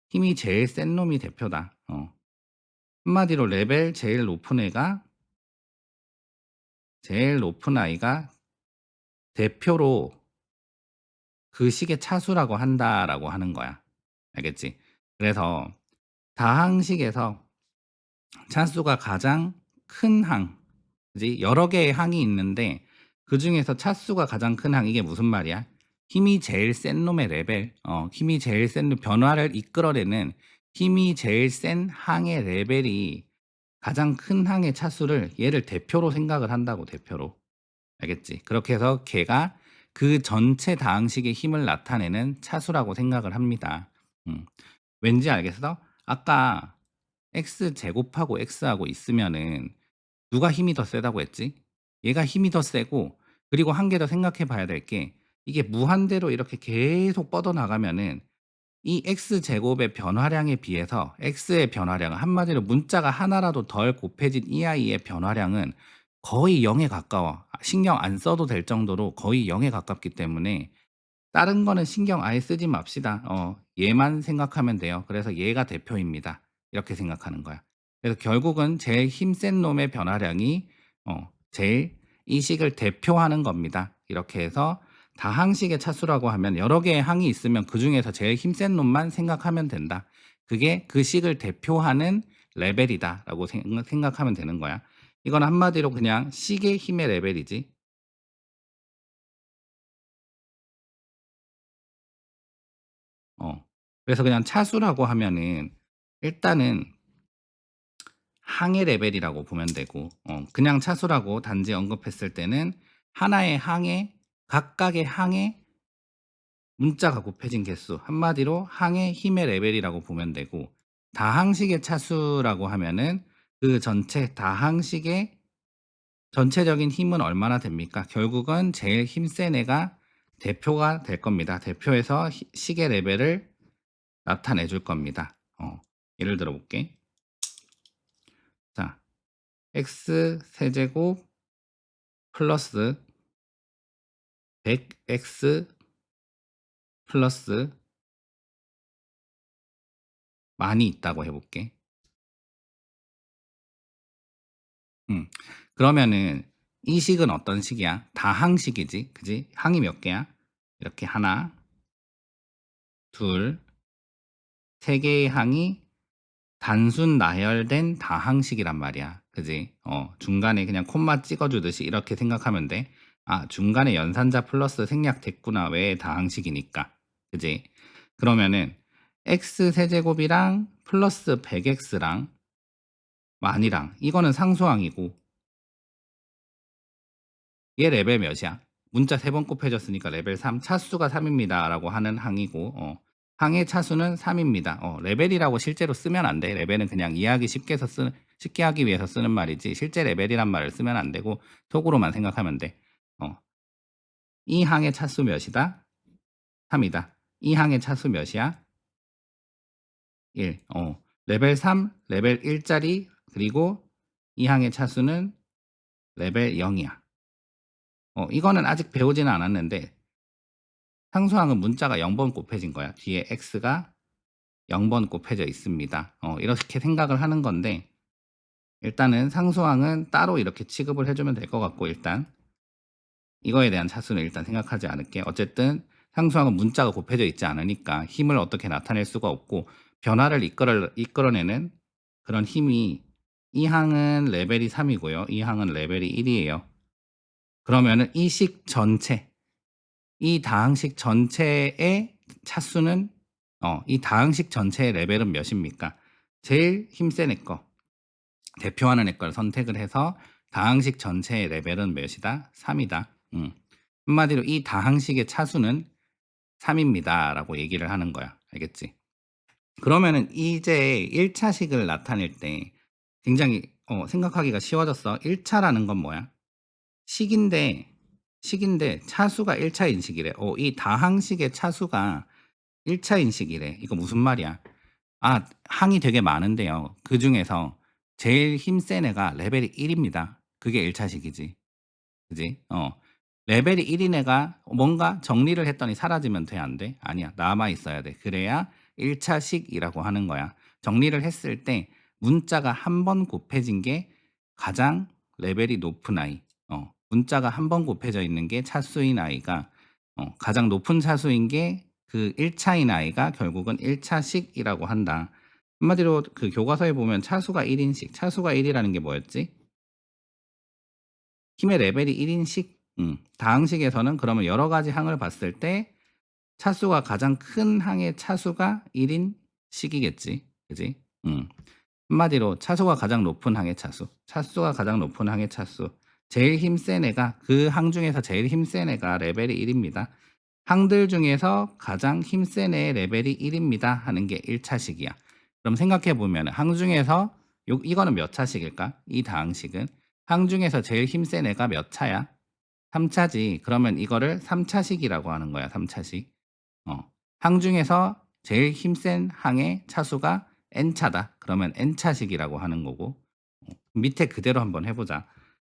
힘이 제일 센 놈이 대표다. 한마디로 레벨 제일 높은 아이가 대표로 그 식의 차수라고 한다라고 하는 거야. 알겠지? 그래서 다항식에서 차수가 가장 큰 항, 그지? 여러 개의 항이 있는데 그중에서 차수가 가장 큰 항, 이게 무슨 말이야? 힘이 제일 센 놈의 레벨, 힘이 제일 센 변화를 이끌어내는 힘이 제일 센 항의 레벨이 가장 큰 항의 차수를 얘를 대표로 생각을 한다고, 대표로. 알겠지? 그렇게 해서 걔가 그 전체 다항식의 힘을 나타내는 차수라고 생각을 합니다. 음. 왠지 알겠어? 아까 x 제곱하고 x하고 있으면은 누가 힘이 더 세다고 했지? 얘가 힘이 더 세고, 그리고 한 개 더 생각해 봐야 될 게, 이게 무한대로 이렇게 계속 뻗어 나가면은 이 x제곱의 변화량에 비해서 x의 변화량은 한마디로 문자가 하나라도 덜 곱해진 이 아이의 변화량은 거의 0에 가까워. 신경 안 써도 될 정도로 거의 0에 가깝기 때문에 다른 거는 신경 아예 쓰지 맙시다. 얘만 생각하면 돼요. 그래서 얘가 대표입니다. 이렇게 생각하는 거야. 그래서 결국은 제일 힘센 놈의 변화량이 제일 이 식을 대표하는 겁니다. 이렇게 해서 다항식의 차수라고 하면 여러 개의 항이 있으면 그중에서 제일 힘센 놈만 생각하면 된다. 그게 그 식을 대표하는 레벨이다라고 생각하면 되는 거야. 이건 한마디로 그냥 식의 힘의 레벨이지. 어. 그래서 그냥 차수라고 하면은 일단은 항의 레벨이라고 보면 되고, 그냥 차수라고 단지 언급했을 때는 하나의 항에 각각의 항에 문자가 곱해진 개수, 한마디로 항의 힘의 레벨이라고 보면 되고, 다항식의 차수라고 하면은 그 전체 다항식의 전체적인 힘은 얼마나 됩니까? 결국은 제일 힘센 애가 대표가 될 겁니다. 대표해서 식의 레벨을 나타내 줄 겁니다. 예를 들어 볼게. 자, x 세제곱 플러스 100x 플러스 만이 있다고 해볼게. 그러면은 이 식은 어떤 식이야? 다항식이지, 그지? 항이 몇 개야? 이렇게 하나, 둘, 세 개의 항이 단순 나열된 다항식이란 말이야. 그지? 중간에 그냥 콤마 찍어주듯이 이렇게 생각하면 돼. 아, 중간에 연산자 플러스 생략됐구나. 왜 다항식이니까. 그지? 그러면은 x 세제곱이랑 플러스 100x랑 만이랑 이거는 상수항이고 얘 레벨 몇이야? 문자 3번 곱해졌으니까 레벨 3, 차수가 3입니다. 라고 하는 항이고, 항의 차수는 3입니다. 레벨이라고 실제로 쓰면 안 돼. 레벨은 그냥 이해하기 쉽게 하기 위해서 쓰는 말이지, 실제 레벨이란 말을 쓰면 안 되고, 속으로만 생각하면 돼. 이 항의 차수 몇이다? 3이다. 이 항의 차수 몇이야? 1. 레벨 3, 레벨 1짜리, 그리고 이 항의 차수는 레벨 0이야. 이거는 아직 배우지는 않았는데, 상수항은 문자가 0번 곱해진 거야. 뒤에 x가 0번 곱해져 있습니다. 이렇게 생각을 하는 건데, 일단은 상수항은 따로 이렇게 취급을 해주면 될 것 같고, 일단 이거에 대한 차수는 일단 생각하지 않을게. 어쨌든 상수항은 문자가 곱해져 있지 않으니까 힘을 어떻게 나타낼 수가 없고, 변화를 이끌어내는 그런 힘이, 이 항은 레벨이 3이고요. 이 항은 레벨이 1이에요. 그러면은 이 식 전체, 이 다항식 전체의 차수는 이 다항식 전체의 레벨은 몇입니까? 제일 힘센 애 거, 대표하는 애 걸 선택을 해서 다항식 전체의 레벨은 몇이다? 3이다. 한마디로 이 다항식의 차수는 3입니다. 라고 얘기를 하는 거야. 알겠지? 그러면은 이제 1차식을 나타낼 때 굉장히 생각하기가 쉬워졌어. 1차라는 건 뭐야? 식인데 차수가 1차 인식이래. 이 다항식의 차수가 1차 인식이래. 이거 무슨 말이야? 아, 항이 되게 많은데요. 그 중에서 제일 힘센 애가 레벨이 1입니다. 그게 1차식이지. 그지? 레벨이 1인 애가 뭔가 정리를 했더니 사라지면 돼, 안 돼? 아니야. 남아 있어야 돼. 그래야 1차식이라고 하는 거야. 정리를 했을 때 문자가 한 번 곱해진 게 가장 레벨이 높은 아이. 문자가 한 번 곱해져 있는 게 차수인 아이가, 가장 높은 차수인 게 그 1차인 아이가 결국은 1차식이라고 한다. 한마디로 그 교과서에 보면 차수가 1인식, 차수가 1이라는 게 뭐였지? 힘의 레벨이 1인식. 다항식에서는 그러면 여러 가지 항을 봤을 때 차수가 가장 큰 항의 차수가 1인 식이겠지. 그지? 한마디로 차수가 가장 높은 항의 차수, 차수가 가장 높은 항의 차수, 제일 힘센 애가, 그 항 중에서 제일 힘센 애가 레벨이 1입니다. 항들 중에서 가장 힘센 애의 레벨이 1입니다 하는 게 1차식이야. 그럼 생각해 보면 항 중에서 이거는 몇 차식일까? 이 다항식은 항 중에서 제일 힘센 애가 몇 차야? 3차지. 그러면 이거를 3차식이라고 하는 거야. 3차식. 항 중에서 제일 힘센 항의 차수가 n차다. 그러면 n차식이라고 하는 거고 밑에 그대로 한번 해 보자.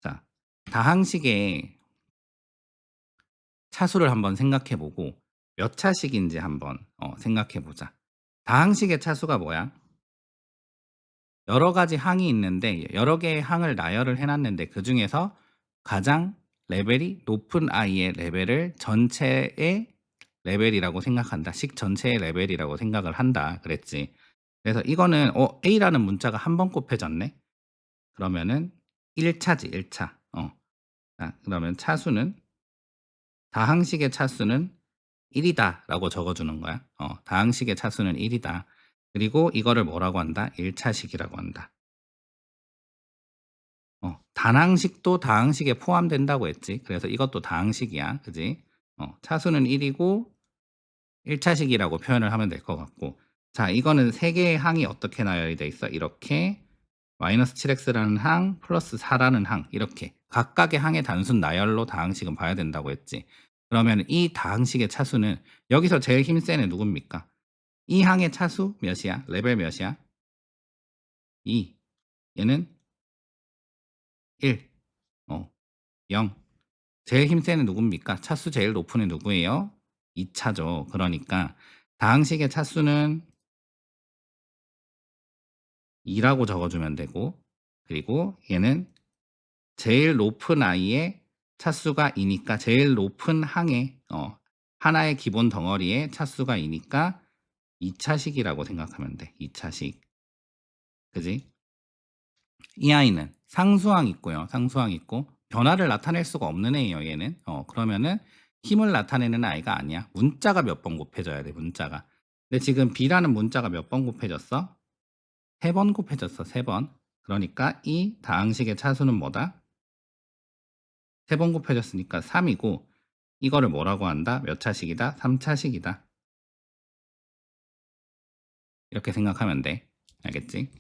자, 다항식의 차수를 한번 생각해 보고 몇 차식인지 한번 생각해 보자. 다항식의 차수가 뭐야? 여러 가지 항이 있는데 여러 개의 항을 나열을 해 놨는데 그중에서 가장 레벨이 높은 i의 레벨을 전체의 레벨이라고 생각한다. 식 전체의 레벨이라고 생각을 한다 그랬지. 그래서 이거는 A라는 문자가 한 번 곱해졌네. 그러면은 1 차지 1 차. 자, 그러면 차수는 다항식의 차수는 1 이다라고 적어 주는 거야. 다항식의 차수는 1 이다. 그리고 이거를 뭐라고 한다? 1 차식이라고 한다. 단항식도 다항식에 포함된다고 했지. 그래서 이것도 다항식이야. 그지? 차수는 1 이고 1 차식이라고 표현을 하면 될 것 같고. 자, 이거는 세 개의 항이 어떻게 나열이 돼 있어? 이렇게 -7x라는 항 플러스 4라는 항 이렇게 각각의 항의 단순 나열로 다항식은 봐야 된다고 했지. 그러면 이 다항식의 차수는 여기서 제일 힘센 애 누굽니까? 이 항의 차수 몇이야? 레벨 몇이야? 2. 얘는 1. 0. 제일 힘센 애 누굽니까? 차수 제일 높은 애 누구예요? 2 차죠. 그러니까 다항식의 차수는 2 라고 적어 주면 되고 그리고 얘는 제일 높은 i의 차수가 2 니까 제일 높은 항의 하나의 기본 덩어리의 차수가 2 니까 2 차식이라고 생각하면 돼. 2 차식. 그지? 이 아이는 상수항 있고요. 상수항 있고 변화를 나타낼 수가 없는 애예요, 얘는. 그러면은 힘을 나타내는 아이가 아니야. 문자가 몇 번 곱해져야 돼, 문자가. 근데 지금 B라는 문자가 몇 번 곱해졌어? 3번 곱해졌어, 3번. 그러니까 이 다항식의 차수는 뭐다? 3번 곱해졌으니까 3이고 이거를 뭐라고 한다? 몇 차식이다? 3 차식이다. 이렇게 생각하면 돼. 알겠지?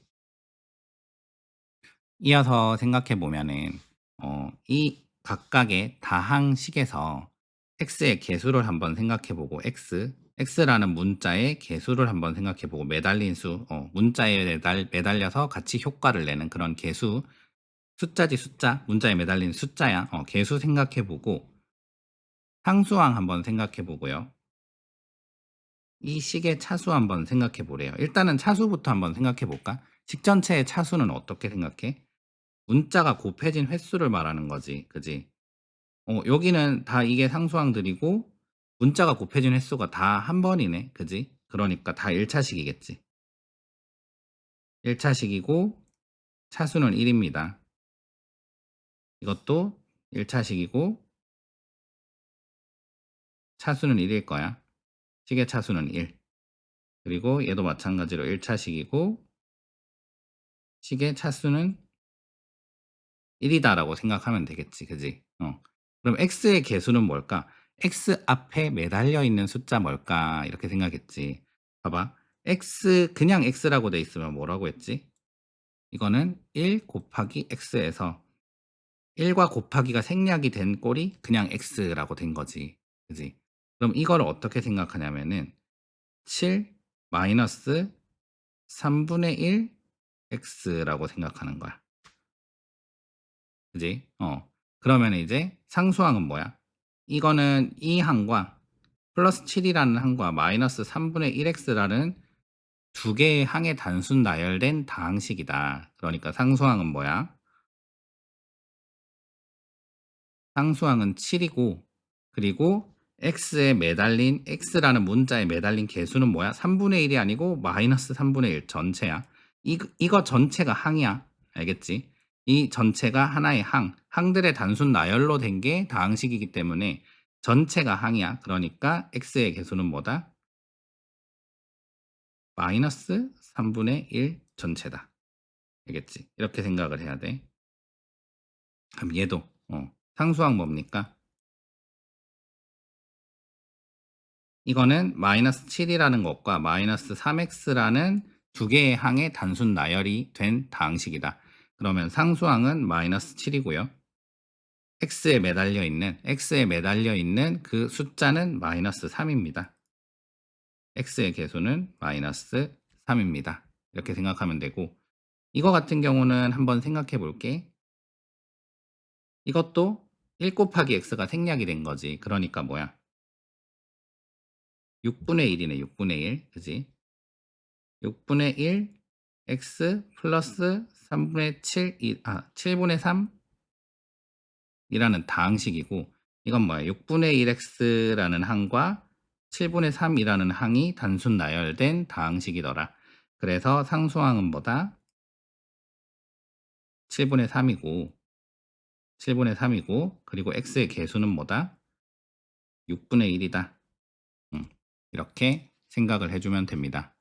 이어서 생각해 보면은 이 각각의 다항식에서 x의 개수를 한번 생각해 보고 x라는 문자의 개수를 한번 생각해 보고 매달린 수, 문자에 매달려서 같이 효과를 내는 그런 개수, 숫자지 숫자, 문자에 매달린 숫자야. 개수 생각해 보고 상수항 한번 생각해 보고요. 이 식의 차수 한번 생각해 보래요. 일단은 차수부터 한번 생각해 볼까? 식 전체의 차수는 어떻게 생각해? 문자가 곱해진 횟수를 말하는 거지. 그지? 여기는 다 이게 상수항들이고 문자가 곱해진 횟수가 다 한 번이네. 그지? 그러니까 다 1차식이겠지. 1차식이고 차수는 1입니다. 이것도 1차식이고 차수는 1일 거야. 식의 차수는 1. 그리고 얘도 마찬가지로 1차식이고 식의 차수는 1 이다라고 생각하면 되겠지. 그지? 그럼 x의 개수는 뭘까? x 앞에 매달려 있는 숫자 뭘까? 이렇게 생각했지. 봐봐. x 그냥 x라고 돼 있으면 뭐라고 했지? 이거는 1 곱하기 x에서 1과 곱하기가 생략이 된 꼴이 그냥 x라고 된 거지. 그지? 그럼 이거를 어떻게 생각하냐면은 7 마이너스 3분의 1 x라고 생각하는 거야. 그지? 그러면 이제 상수항은 뭐야? 이거는 이 항과 플러스 7이라는 항과 마이너스 3분의 1x라는 두 개의 항의 단순 나열된 다항식이다. 그러니까 상수항은 뭐야? 상수항은 7이고 그리고 x에 매달린 x라는 문자에 매달린 개수는 뭐야? 3분의 1이 아니고 마이너스 3분의 1 전체야. 이거 전체가 항이야. 알겠지? 이 전체가 하나의 항들의 단순 나열로 된 게 다항식이기 때문에 전체가 항이야. 그러니까 x의 개수는 뭐다? 마이너스 3분의 1 전체다. 알겠지? 이렇게 생각을 해야 돼. 그럼 얘도 상수항 뭡니까? 이거는 마이너스 7이라는 것과 마이너스 3x라는 두 개의 항의 단순 나열이 된 다항식이다. 그러면 상수항은 마이너스 7이고요. x에 매달려 있는 그 숫자는 마이너스 3입니다. x의 개수는 마이너스 3입니다. 이렇게 생각하면 되고 이거 같은 경우는 한번 생각해 볼게. 이것도 1 곱하기 x가 생략이 된 거지. 그러니까 뭐야? 6분의 1이네. 6분의 1. 그지? 6분의 1 x 플러스 3분의 7 7분의 3 이라는 다항식이고 이건 뭐야? 6분의 1 x라는 항과 7분의 3 이라는 항이 단순 나열된 다항식이더라. 그래서 상수항은 뭐다? 7분의 3이고 7분의 3이고 그리고 x의 개수는 뭐다? 6분의 1이다. 이렇게 생각을 해 주면 됩니다.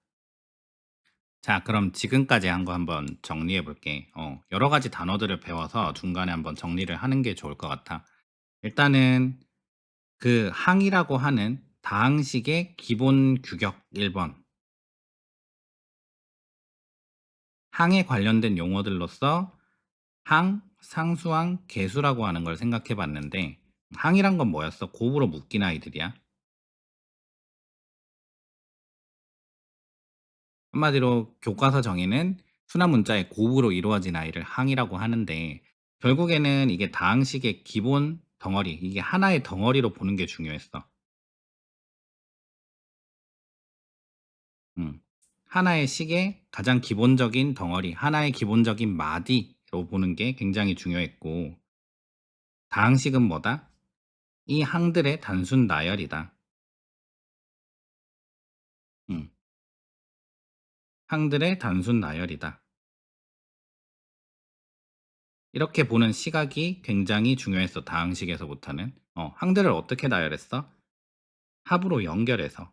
자, 그럼 지금까지 한 거 한번 정리해 볼게. 여러 가지 단어들을 배워서 중간에 한번 정리를 하는 게 좋을 것 같아. 일단은 그 항이라고 하는 다항식의 기본 규격 1번. 항에 관련된 용어들로서 항, 상수항, 계수라고 하는 걸 생각해 봤는데 항이란 건 뭐였어? 곱으로 묶인 아이들이야. 한마디로 교과서 정의는 순환 문자의 곱으로 이루어진 아이를 항이라고 하는데 결국에는 이게 다항식의 기본 덩어리, 이게 하나의 덩어리로 보는 게 중요했어. 음. 하나의 식의 가장 기본적인 덩어리, 하나의 기본적인 마디로 보는 게 굉장히 중요했고 다항식은 뭐다? 이 항들의 단순 나열이다. 음. 항들의 단순 나열이다. 이렇게 보는 시각이 굉장히 중요했어. 다항식에서부터는. 항들을 어떻게 나열했어? 합으로 연결해서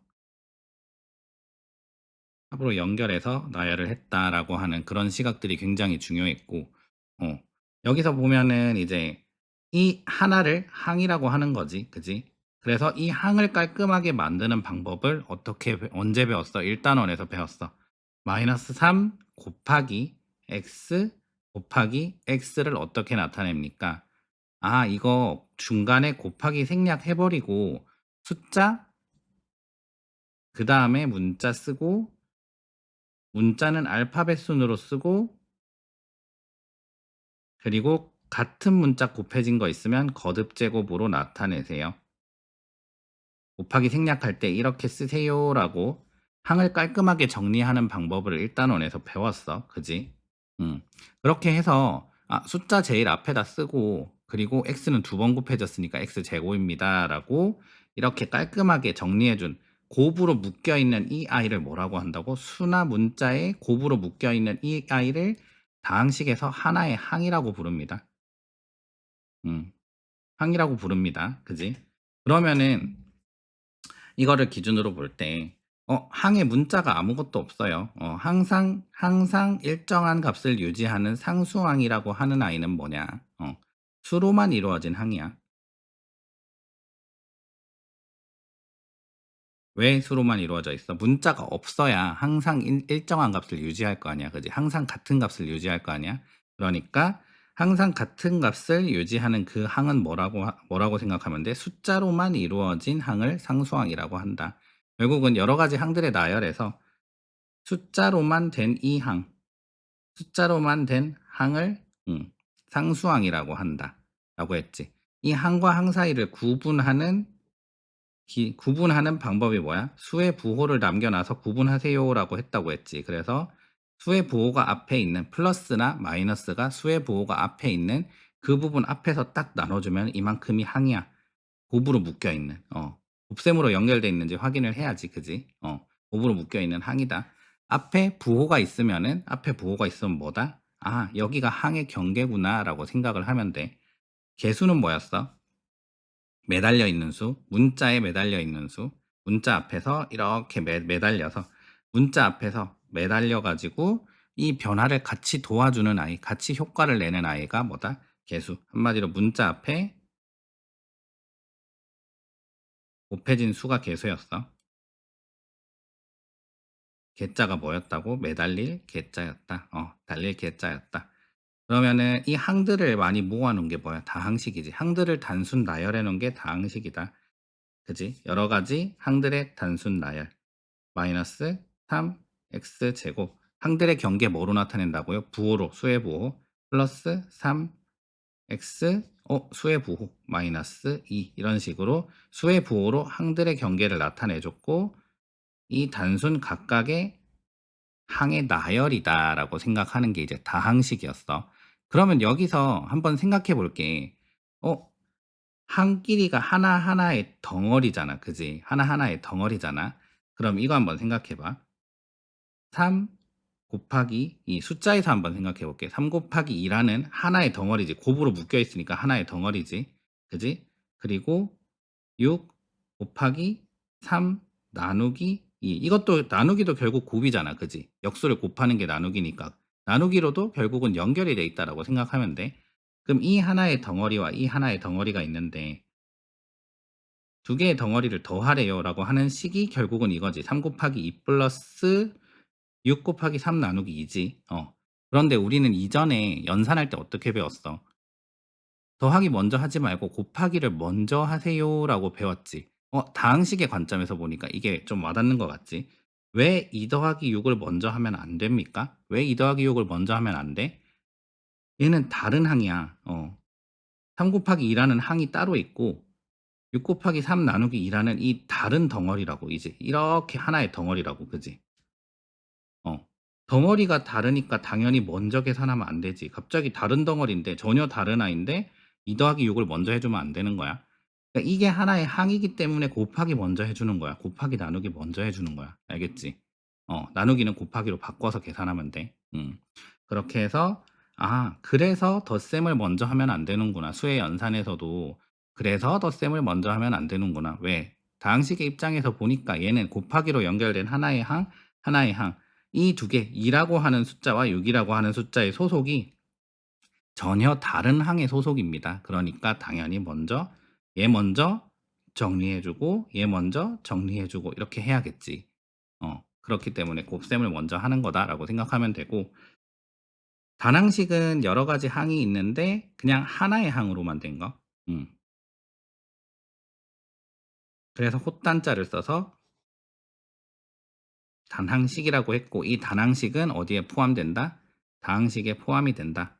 합으로 연결해서 나열을 했다라고 하는 그런 시각들이 굉장히 중요했고 어 여기서 보면은 이제 이 하나를 항이라고 하는 거지. 그지? 그래서 이 항을 깔끔하게 만드는 방법을 어떻게 언제 배웠어? 1단원에서 배웠어. 마이너스 3 곱하기 x 곱하기 x를 어떻게 나타냅니까? 아, 이거 중간에 곱하기 생략해 버리고 숫자 그다음에 문자 쓰고 문자는 알파벳 순으로 쓰고 그리고 같은 문자 곱해진 거 있으면 거듭 제곱으로 나타내세요. 곱하기 생략할 때 이렇게 쓰세요라고 항을 깔끔하게 정리하는 방법을 1단원에서 배웠어. 그지? 음. 그렇게 해서 숫자 제일 앞에다 쓰고 그리고 x는 2번 곱해졌으니까 x제곱입니다라고 이렇게 깔끔하게 정리해 준 곱으로 묶여 있는 이 아이를 뭐라고 한다고? 수나 문자에 곱으로 묶여 있는 이 아이를 다항식에서 하나의 항이라고 부릅니다. 항이라고 부릅니다. 그지? 그러면은 이거를 기준으로 볼 때 항에 문자가 아무것도 없어요. 항상 일정한 값을 유지하는 상수항이라고 하는 아이는 뭐냐? 수로만 이루어진 항이야. 왜 수로만 이루어져 있어? 문자가 없어야 항상 일정한 값을 유지할 거 아니야. 그지? 항상 같은 값을 유지할 거 아니야. 그러니까 항상 같은 값을 유지하는 그 항은 뭐라고 생각하면 돼? 숫자로만 이루어진 항을 상수항이라고 한다. 결국은 여러 가지 항들의 나열에서 숫자로만 된 이 항, 숫자로만 된 항을 상수항이라고 한다라고 했지. 이 항과 항 사이를 구분하는 방법이 뭐야? 수의 부호를 남겨놔서 구분하세요라고 했다고 했지. 그래서 수의 부호가 앞에 있는 플러스나 마이너스가 수의 부호가 앞에 있는 그 부분 앞에서 딱 나눠주면 이만큼이 항이야. 곱으로 묶여 있는. 곱셈으로 연결돼 있는지 확인을 해야지. 그지? 곱으로 묶여 있는 항이다. 앞에 부호가 있으면 뭐다? 아, 여기가 항의 경계구나라고 생각을 하면 돼. 개수는 뭐였어? 매달려 있는 수, 문자에 매달려 있는 수, 문자 앞에서 이렇게 매달려서 문자 앞에서 매달려 가지고 이 변화를 같이 도와주는 아이, 같이 효과를 내는 아이가 뭐다? 개수. 한마디로 문자 앞에 곱해진 수가 개수였어. 개자가 뭐였다고? 매달릴 개자였다. 달릴 개자였다. 그러면은 이 항들을 많이 모아 놓은 게 뭐야? 다항식이지. 항들을 단순 나열해 놓은 게 다항식이다. 그지? 여러 가지 항들의 단순 나열. 마이너스 3x 제곱. 항들의 경계 뭐로 나타낸다고요? 부호로, 수의 부호. 플러스 3x 수의 부호 마이너스 2 이런 식으로 수의 부호로 항들의 경계를 나타내 줬고 이 단순 각각의 항의 나열이다라고 생각하는 게 이제 다항식이었어. 그러면 여기서 한번 생각해 볼게. 어, 항 길이가 하나하나의 덩어리잖아. 그지? 하나하나의 덩어리잖아. 그럼 이거 한번 생각해 봐. 3 곱하기 이 숫자에서 한번 생각해 볼게. 3 곱하기 2라는 하나의 덩어리지. 곱으로 묶여 있으니까 하나의 덩어리지. 그지? 그리고 6 곱하기 3 나누기 2. 이것도 나누기도 결국 곱이잖아. 그지? 역수를 곱하는 게 나누기니까. 나누기로도 결국은 연결이 돼 있다라고 생각하면 돼. 그럼 이 하나의 덩어리와 이 하나의 덩어리가 있는데 두 개의 덩어리를 더하래요라고 하는 식이 결국은 이거지. 3 곱하기 2 플러스 6 곱하기 3 나누기 2지. 그런데 우리는 이전에 연산할 때 어떻게 배웠어? 더하기 먼저 하지 말고 곱하기를 먼저 하세요라고 배웠지. 다항식의 관점에서 보니까 이게 좀 와닿는 것 같지? 왜 2 더하기 6을 먼저 하면 안 됩니까? 왜 2 더하기 6을 먼저 하면 안 돼? 얘는 다른 항이야. 3 곱하기 2라는 항이 따로 있고 6 곱하기 3 나누기 2라는 이 다른 덩어리라고 이제 이렇게 하나의 덩어리라고 그지? 어. 덩어리가 다르니까 당연히 먼저 계산하면 안 되지. 갑자기 다른 덩어리인데 전혀 다른 아이인데 2 더하기 6을 먼저 해 주면 안 되는 거야. 그러니까 이게 하나의 항이기 때문에 곱하기 먼저 해 주는 거야. 곱하기 나누기 먼저 해 주는 거야. 알겠지? 나누기는 곱하기로 바꿔서 계산하면 돼. 그렇게 해서 그래서 덧셈을 먼저 하면 안 되는구나. 수의 연산에서도 그래서 덧셈을 먼저 하면 안 되는구나. 왜? 다항식의 입장에서 보니까 얘는 곱하기로 연결된 하나의 항, 하나의 항. 이 두 개, 2라고 하는 숫자와 6이라고 하는 숫자의 소속이 전혀 다른 항의 소속입니다. 그러니까 당연히 얘 먼저 정리해 주고 얘 먼저 정리해 주고 이렇게 해야겠지. 그렇기 때문에 곱셈을 먼저 하는 거다라고 생각하면 되고 단항식은 여러 가지 항이 있는데 그냥 하나의 항으로만 된 거. 음. 그래서 헛단자를 써서 단항식이라고 했고 이 단항식은 어디에 포함된다? 다항식에 포함이 된다.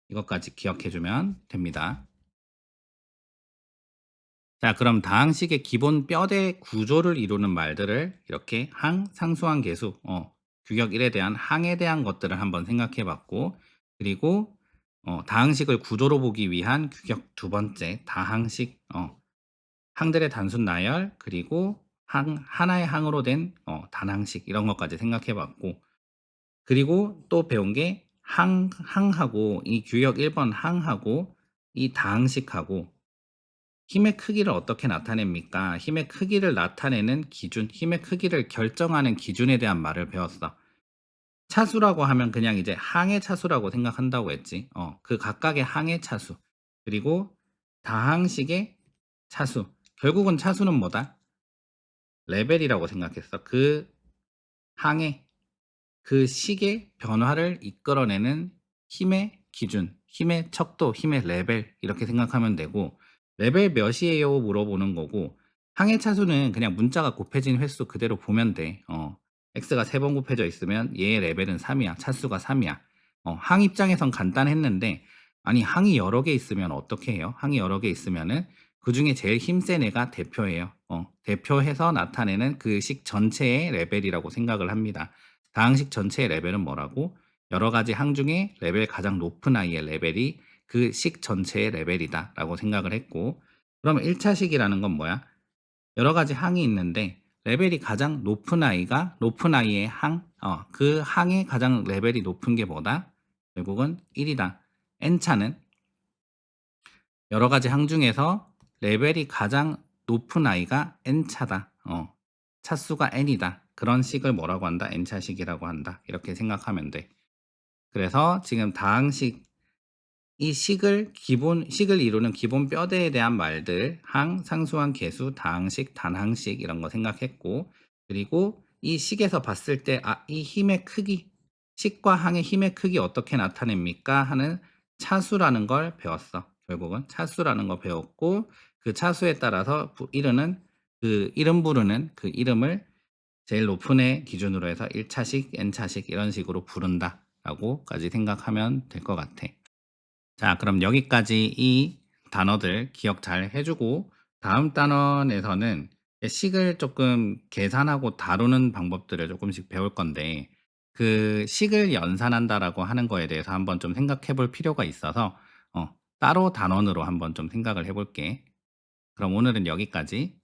이것까지 기억해 주면 됩니다. 자, 그럼 다항식의 기본 뼈대 구조를 이루는 말들을 이렇게 항, 상수항, 계수, 규격 1에 대한 항에 대한 것들을 한번 생각해 봤고, 그리고 다항식을 구조로 보기 위한 규격 두 번째, 다항식, 항들의 단순 나열, 그리고 하나의 항으로 된 단항식, 이런 것까지 생각해 봤고, 그리고 또 배운 게 항하고, 이 규격 1번 항하고, 이 다항식하고, 힘의 크기를 어떻게 나타냅니까? 힘의 크기를 나타내는 기준, 힘의 크기를 결정하는 기준에 대한 말을 배웠어. 차수라고 하면 그냥 이제 항의 차수라고 생각한다고 했지. 그 각각의 항의 차수. 그리고 다항식의 차수. 결국은 차수는 뭐다? 레벨이라고 생각했어. 그 항의, 그 식의 변화를 이끌어내는 힘의 기준, 힘의 척도, 힘의 레벨 이렇게 생각하면 되고 레벨 몇이에요 물어보는 거고 항의 차수는 그냥 문자가 곱해진 횟수 그대로 보면 돼. x가 3번 곱해져 있으면 얘의 레벨은 3이야. 차수가 3이야. 항 입장에선 간단했는데 아니 항이 여러 개 있으면 어떻게 해요? 항이 여러 개 있으면은 그중에 제일 힘센 애가 대표예요. 대표해서 나타내는 그 식 전체의 레벨이라고 생각을 합니다. 다항식 전체의 레벨은 뭐라고? 여러 가지 항 중에 레벨 가장 높은 아이의 레벨이 그 식 전체의 레벨이다 라고 생각을 했고 그러면 1차식이라는 건 뭐야? 여러 가지 항이 있는데 레벨이 가장 높은 아이의 항, 그 항의 가장 레벨이 높은 게 뭐다? 결국은 1이다. n차는 여러 가지 항 중에서 레벨이 가장 높은 아이가 n차다. 차수가 n이다. 그런 식을 뭐라고 한다? n차식이라고 한다. 이렇게 생각하면 돼. 그래서 지금 다항식 이 식을 이루는 기본 뼈대에 대한 말들 항, 상수항, 계수, 다항식, 단항식 이런 거 생각했고 그리고 이 식에서 봤을 때 이 힘의 크기 식과 항의 힘의 크기 어떻게 나타냅니까? 하는 차수라는 걸 배웠어. 결국은 차수라는 거 배웠고 그 차수에 따라서 이르는 그 이름 부르는 그 이름을 제일 높은 애 기준으로 해서 1 차식, n 차식 이런 식으로 부른다라고까지 생각하면 될 것 같아. 자, 그럼 여기까지 이 단어들 기억 잘 해 주고 다음 단원에서는 식을 조금 계산하고 다루는 방법들을 조금씩 배울 건데 그 식을 연산한다라고 하는 거에 대해서 한번 좀 생각해 볼 필요가 있어서 따로 단원으로 한번 좀 생각을 해 볼게. 그럼 오늘은 여기까지.